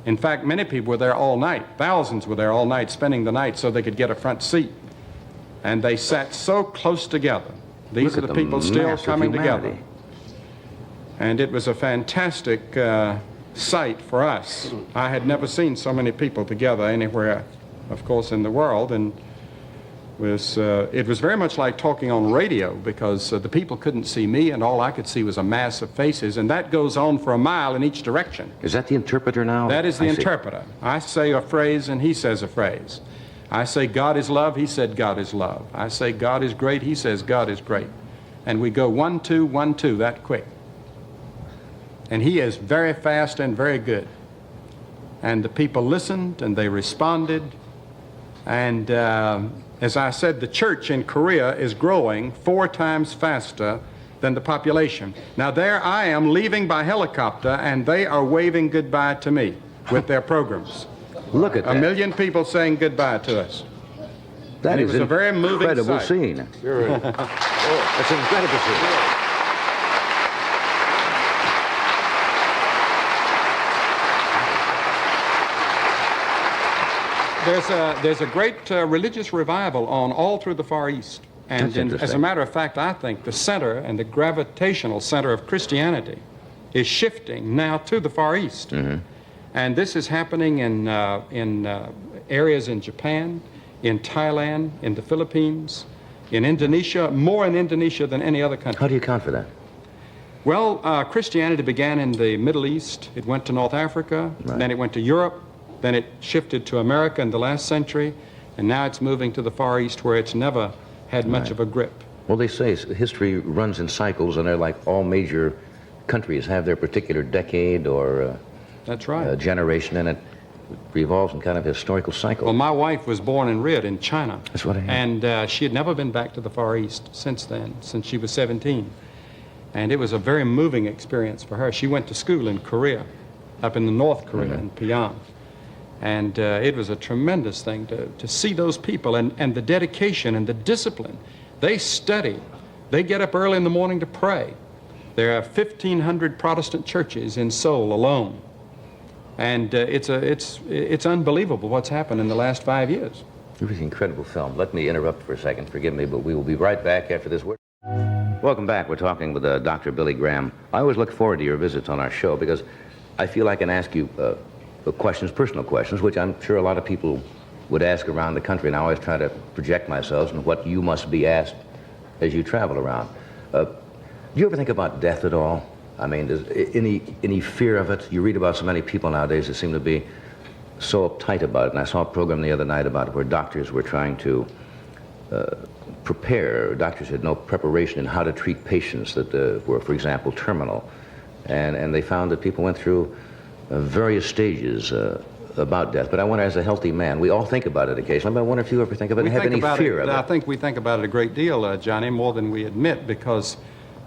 in fact, many people were there all night. Thousands were there all night, spending the night so they could get a front seat. And they sat so close together. These Look are at the people still mass of coming together. humanity. And it was a fantastic sight for us. I had never seen so many people together anywhere, of course, in the world, and it was very much like talking on radio, because the people couldn't see me, and all I could see was a mass of faces, and that goes on for 1 mile in each direction. Is that the interpreter now? That is the I see. interpreter. I say a phrase, and he says a phrase. I say God is love, he said God is love. I say God is great, he says God is great. And we go 1, 2, 1, 2, that quick. And he is very fast and very good. And the people listened, and they responded, And as I said, the church in Korea is growing 4 times faster than the population. Now there I am leaving by helicopter, and they are waving goodbye to me with their programs. Look at that. 1 million people saying goodbye to us. That It is was a very moving incredible sight. scene. That's an incredible scene. There's a great religious revival on all through the Far East. And That's interesting. as a matter of fact, I think the center and the gravitational center of Christianity is shifting now to the Far East. Mm-hmm. And this is happening in areas in Japan, in Thailand, in the Philippines, in Indonesia, more in Indonesia than any other country. How do you account for that? Well, Christianity began in the Middle East. It went to North Africa, Right. then it went to Europe, then it shifted to America in the last century, and now it's moving to the Far East where it's never had much of a grip. Well, they say history runs in cycles, and they're like all major countries have their particular decade or That's right. generation, and it revolves in kind of a historical cycle. Well, my wife was born and reared in China. That's what I heard. And she had never been back to the Far East since then, since she was 17. And it was a very moving experience for her. She went to school in Korea, up in the North Korea, in Pyongyang. And it was a tremendous thing to see those people and the dedication and the discipline. They study. They get up early in the morning to pray. There are 1,500 Protestant churches in Seoul alone. And it's unbelievable what's happened in the last 5 years. It was an incredible film. Let me interrupt for a second. Forgive me, but we will be right back after this word. Welcome back. We're talking with Dr. Billy Graham. I always look forward to your visits on our show because I feel I can ask you questions, personal questions, which I'm sure a lot of people would ask around the country, and I always try to project myself and what you must be asked as you travel around. Do you ever think about death at all? I mean, does any fear of it? You read about so many people nowadays that seem to be so uptight about it, and I saw a program the other night about it where doctors were trying to prepare. Doctors had no preparation in how to treat patients that were, for example, terminal, and they found that people went through various stages about death. But I wonder, as a healthy man, we all think about it occasionally, but I wonder if you ever think of it and have any fear of it. I think we think about it a great deal, Johnny, more than we admit, because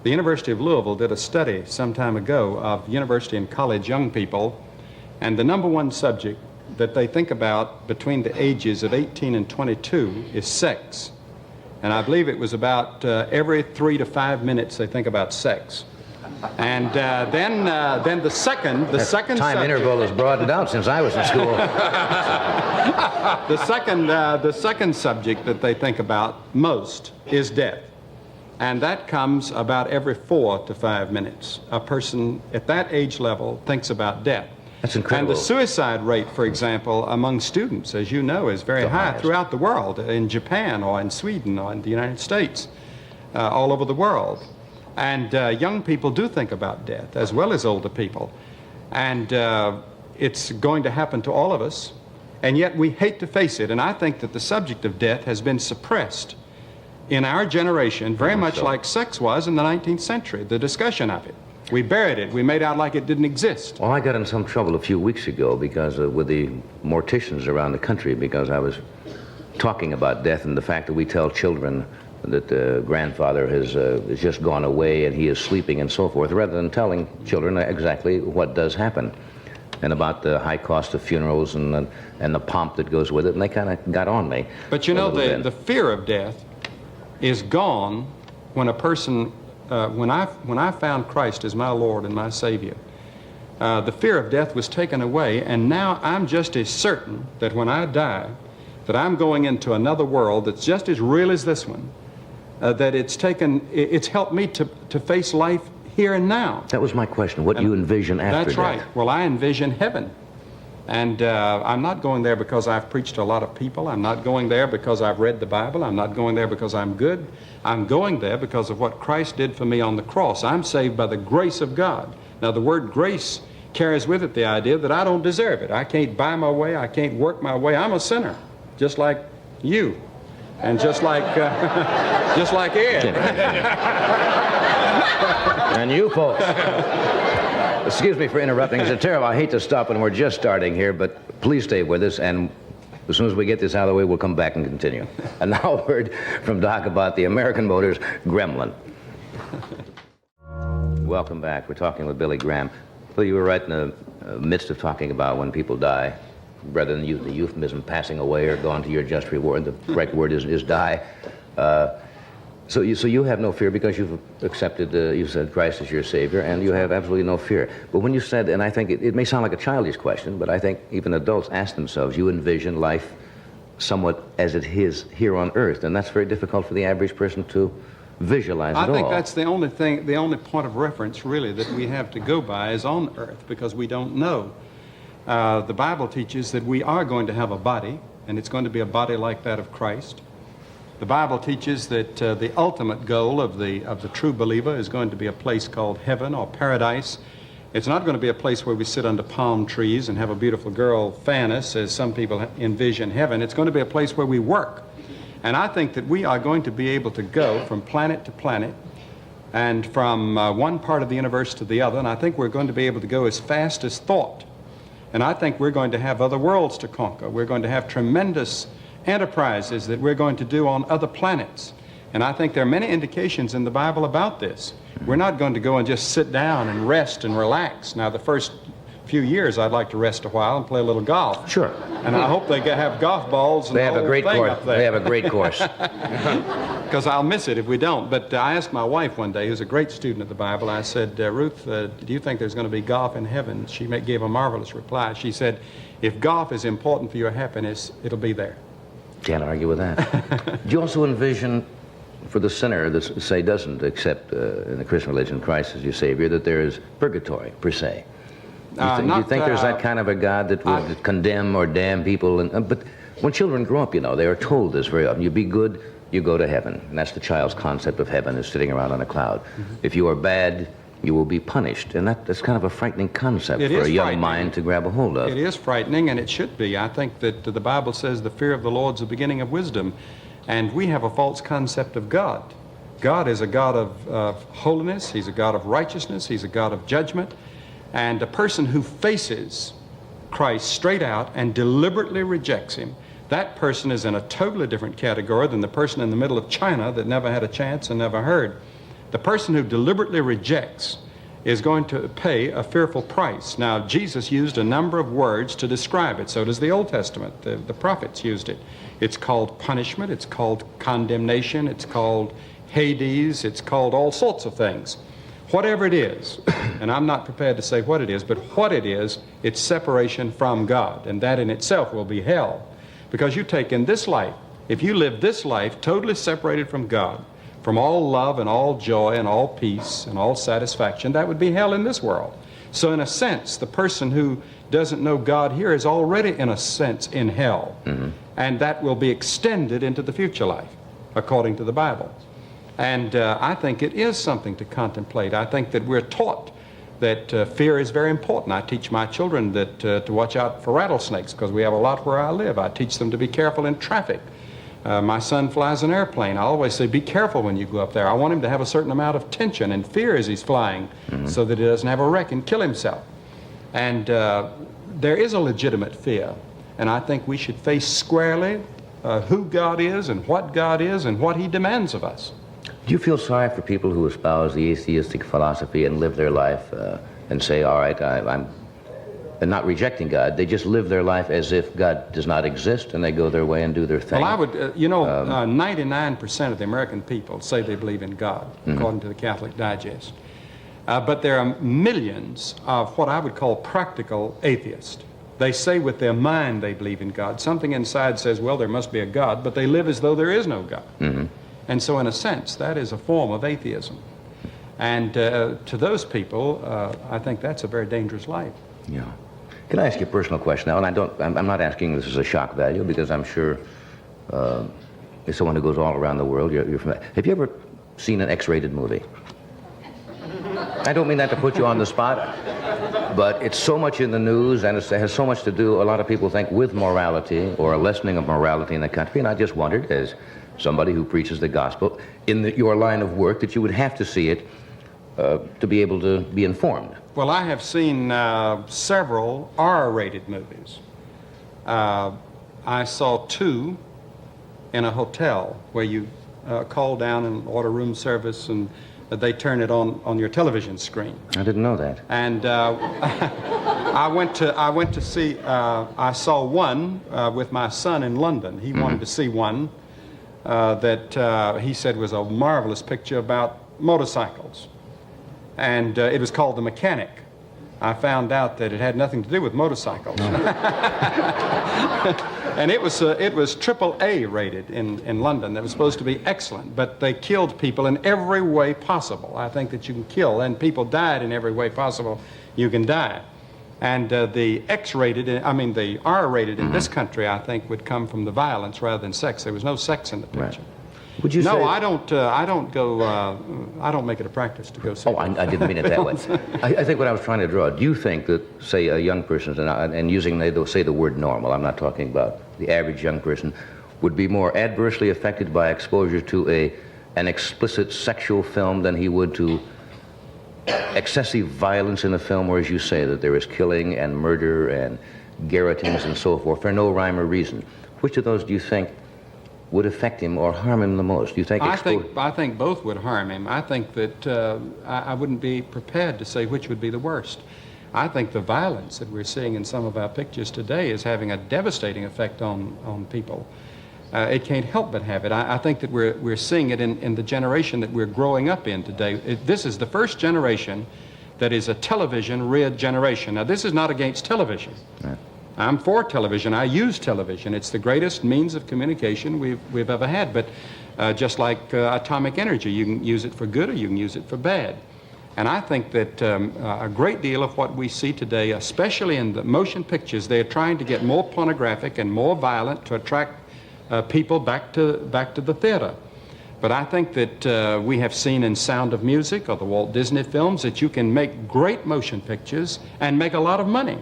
the University of Louisville did a study some time ago of university and college young people, and the number one subject that they think about between the ages of 18 and 22 is sex. And I believe it was about every 3 to 5 minutes they think about sex. And then the second Time subject, interval has broadened out since I was in school. the second subject that they think about most is death. And that comes about every 4 to 5 minutes. A person at that age level thinks about death. That's incredible. And the suicide rate, for example, among students, as you know, is very high highest. throughout the world, in Japan or in Sweden or in the United States, all over the world. And young people do think about death, as well as older people. And it's going to happen to all of us, and yet we hate to face it. And I think that the subject of death has been suppressed in our generation, very much like sex was in the 19th century, the discussion of it. We buried it. We made out like it didn't exist. Well, I got in some trouble a few weeks ago because with the morticians around the country, because I was talking about death and the fact that we tell children that grandfather has just gone away and he is sleeping and so forth, rather than telling children exactly what does happen and about the high cost of funerals and the pomp that goes with it, and they kind of got on me. But you know, the fear of death is gone when a person, when I found Christ as my Lord and my Savior, the fear of death was taken away, and now I'm just as certain that when I die, that I'm going into another world that's just as real as this one, that it's helped me to face life here and now. That was my question. What do you envision after That's death? right. Well, I envision heaven. And I'm not going there because I've preached to a lot of people. I'm not going there because I've read the Bible. I'm not going there because I'm good. I'm going there because of what Christ did for me on the cross. I'm saved by the grace of God. Now, the word grace carries with it the idea that I don't deserve it. I can't buy my way. I can't work my way. I'm a sinner, just like you, and just like Ed. And you folks. Excuse me for interrupting. It's terrible. I hate to stop when we're just starting here, but please stay with us. And As soon as we get this out of the way, we'll come back and continue. And now a word from Doc about the American Motors Gremlin. Welcome back. We're talking with Billy Graham. Well, you were right in the midst of talking about when people die, rather than use the euphemism passing away or gone to your just reward. The correct word is die. So you have no fear because you've accepted, you said Christ is your Savior, and you have absolutely no fear. But when you said, and I think it may sound like a childish question, but I think even adults ask themselves, you envision life somewhat as it is here on earth, and that's very difficult for the average person to visualize at all. I think that's the only thing, the only point of reference really that we have to go by is on earth, because we don't know. The Bible teaches that we are going to have a body, and it's going to be a body like that of Christ. The Bible teaches that the ultimate goal of the true believer is going to be a place called heaven or paradise. It's not going to be a place where we sit under palm trees and have a beautiful girl fan us, as some people envision heaven. It's going to be a place where we work. And I think that we are going to be able to go from planet to planet and from one part of the universe to the other, and I think we're going to be able to go as fast as thought. And I think we're going to have other worlds to conquer. We're going to have tremendous enterprises that we're going to do on other planets. And I think there are many indications in the Bible about this. We're not going to go and just sit down and rest and relax. Now, the first few years, I'd like to rest a while and play a little golf. Sure. And I hope they have golf balls and they have the a whole great thing course. up there. They have a great course. Because I'll miss it if we don't. But I asked my wife one day, who's a great student of the Bible, I said, Ruth, do you think there's going to be golf in heaven? She gave a marvelous reply. She said, if golf is important for your happiness, it'll be there. Can't argue with that. Do you also envision, for the sinner that, say, doesn't accept in the Christian religion Christ as your Savior, that there is purgatory, per se? Do you think there's that kind of a God that would condemn or damn people? But when children grow up, you know, they are told this very often. You be good, you go to heaven. And that's the child's concept of heaven, is sitting around on a cloud. Mm-hmm. If you are bad, you will be punished. And that's kind of a frightening concept for a young mind to grab a hold of. It is frightening, and it should be. I think that the Bible says the fear of the Lord is the beginning of wisdom. And we have a false concept of God. God is a God of holiness. He's a God of righteousness. He's a God of judgment. And a person who faces Christ straight out and deliberately rejects him, that person is in a totally different category than the person in the middle of China that never had a chance and never heard. The person who deliberately rejects is going to pay a fearful price. Now, Jesus used a number of words to describe it. So does the Old Testament. The prophets used it. It's called punishment. It's called condemnation. It's called Hades. It's called all sorts of things. Whatever it is, and I'm not prepared to say what it is, but what it is, it's separation from God, and that in itself will be hell. Because you take in this life, if you live this life totally separated from God, from all love and all joy and all peace and all satisfaction, that would be hell in this world. So in a sense, the person who doesn't know God here is already, in a sense, in hell. Mm-hmm. And that will be extended into the future life, according to the Bible. And I think it is something to contemplate. I think that we're taught that fear is very important. I teach my children that to watch out for rattlesnakes, because we have a lot where I live. I teach them to be careful in traffic. My son flies an airplane. I always say, be careful when you go up there. I want him to have a certain amount of tension and fear as he's flying, mm-hmm. so that he doesn't have a wreck and kill himself. And there is a legitimate fear, and I think we should face squarely who God is and what he demands of us. Do you feel sorry for people who espouse the atheistic philosophy and live their life and say, all right, I'm not rejecting God, they just live their life as if God does not exist, and they go their way and do their thing? Well, I would, 99% of the American people say they believe in God, mm-hmm. according to the Catholic Digest. But there are millions of what I would call practical atheists. They say with their mind they believe in God. Something inside says, well, there must be a God, but they live as though there is no God. Mm-hmm. And so in a sense, that is a form of atheism. And to those people, I think that's a very dangerous life. Yeah. Can I ask you a personal question now? And I'm not asking this as a shock value, because I'm sure as someone who goes all around the world, you're from that. Have you ever seen an X-rated movie? I don't mean that to put you on the spot, but it's so much in the news, and it has so much to do, a lot of people think, with morality or a lessening of morality in the country. And I just wondered, as somebody who preaches the gospel in your line of work, that you would have to see it to be able to be informed. Well, I have seen several R-rated movies. I saw 2 in a hotel where you call down and order room service, and they turn it on your television screen. I didn't know that. And I went to see. I saw one with my son in London. He wanted to see one that he said was a marvelous picture about motorcycles, and it was called The Mechanic. I found out that it had nothing to do with motorcycles. And it was AAA rated in London. It was supposed to be excellent, but they killed people in every way possible. I think that you can kill, and people died in every way possible you can die. And the the R-rated in this country, I think, would come from the violence rather than sex. There was no sex in the picture. Right. Would you say? No, I don't make it a practice to go see. Oh, I didn't mean it that way. I think what I was trying to draw, do you think that, say, a young person, and using, say, the word normal, I'm not talking about the average young person, would be more adversely affected by exposure to an explicit sexual film than he would to excessive violence in a film where, as you say, that there is killing and murder and garrotings and so forth for no rhyme or reason? Which of those do you think would affect him or harm him the most? Do you think? I think both would harm him. I think that I wouldn't be prepared to say which would be the worst. I think the violence that we're seeing in some of our pictures today is having a devastating effect on people. It can't help but have it. I think that we're seeing it in the generation that we're growing up in today. This is the first generation that is a television-reared generation. Now, this is not against television. Right. I'm for television. I use television. It's the greatest means of communication we've ever had. But just like atomic energy, you can use it for good or you can use it for bad. And I think that a great deal of what we see today, especially in the motion pictures, they're trying to get more pornographic and more violent to attract people back to the theater. But I think that we have seen in Sound of Music or the Walt Disney films that you can make great motion pictures and make a lot of money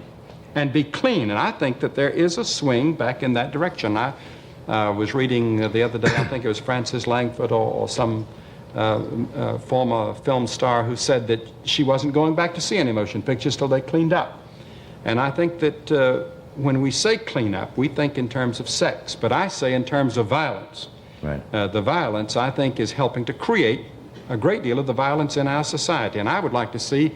and be clean. And I think that there is a swing back in that direction. I was reading the other day, I think it was Frances Langford or some former film star who said that she wasn't going back to see any motion pictures till they cleaned up. And I think that when we say clean up, we think in terms of sex, but I say in terms of violence. Right. The violence, I think, is helping to create a great deal of the violence in our society. And I would like to see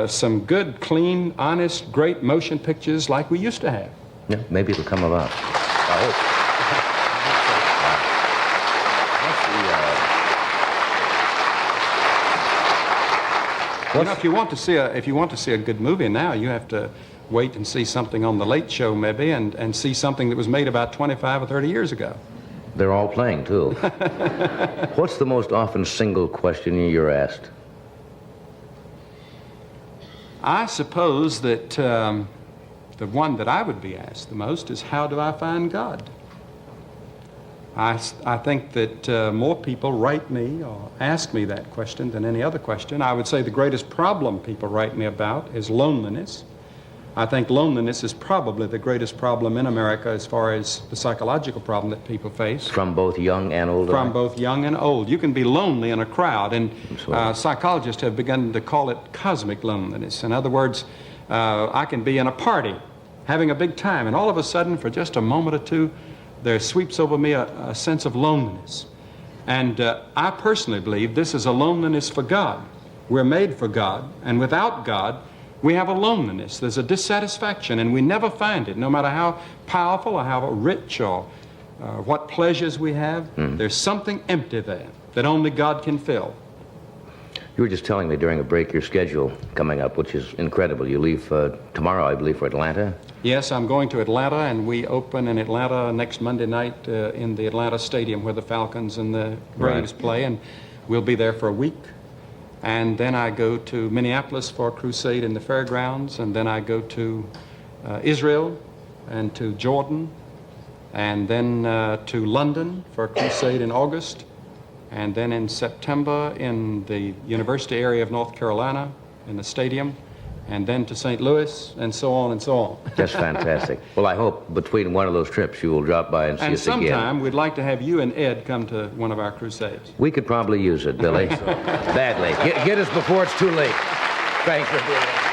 some good, clean, honest, great motion pictures like we used to have. Yeah, maybe it'll come about. I hope. You know, if you want to see a good movie now, you have to wait and see something on the Late Show maybe, and see something that was made about 25 or 30 years ago. They're all playing too. What's the most often single question you're asked? I suppose that the one that I would be asked the most is, how do I find God? I think that more people write me or ask me that question than any other question. I would say the greatest problem people write me about is loneliness. I think loneliness is probably the greatest problem in America as far as the psychological problem that people face. From both young and old? From both young and old. You can be lonely in a crowd, and psychologists have begun to call it cosmic loneliness. In other words, I can be in a party, having a big time, and all of a sudden, for just a moment or two, there sweeps over me a sense of loneliness. And I personally believe this is a loneliness for God. We're made for God, and without God, we have a loneliness. There's a dissatisfaction, and we never find it, no matter how powerful or how rich or what pleasures we have. There's something empty there that only God can fill. You were just telling me during a break your schedule coming up, which is incredible. You leave tomorrow, I believe, for Atlanta? Yes, I'm going to Atlanta, and we open in Atlanta next Monday night in the Atlanta Stadium where the Falcons and the Braves play, and we'll be there for a week. And then I go to Minneapolis for a crusade in the fairgrounds, and then I go to Israel and to Jordan, and then to London for a crusade in August, and then in September in the University area of North Carolina in the stadium, and then to St. Louis, and so on and so on. That's fantastic. Well, I hope between one of those trips you will drop by and see us again. And sometime we'd like to have you and Ed come to one of our crusades. We could probably use it, Billy. Badly. Get us before it's too late. Thanks for being here.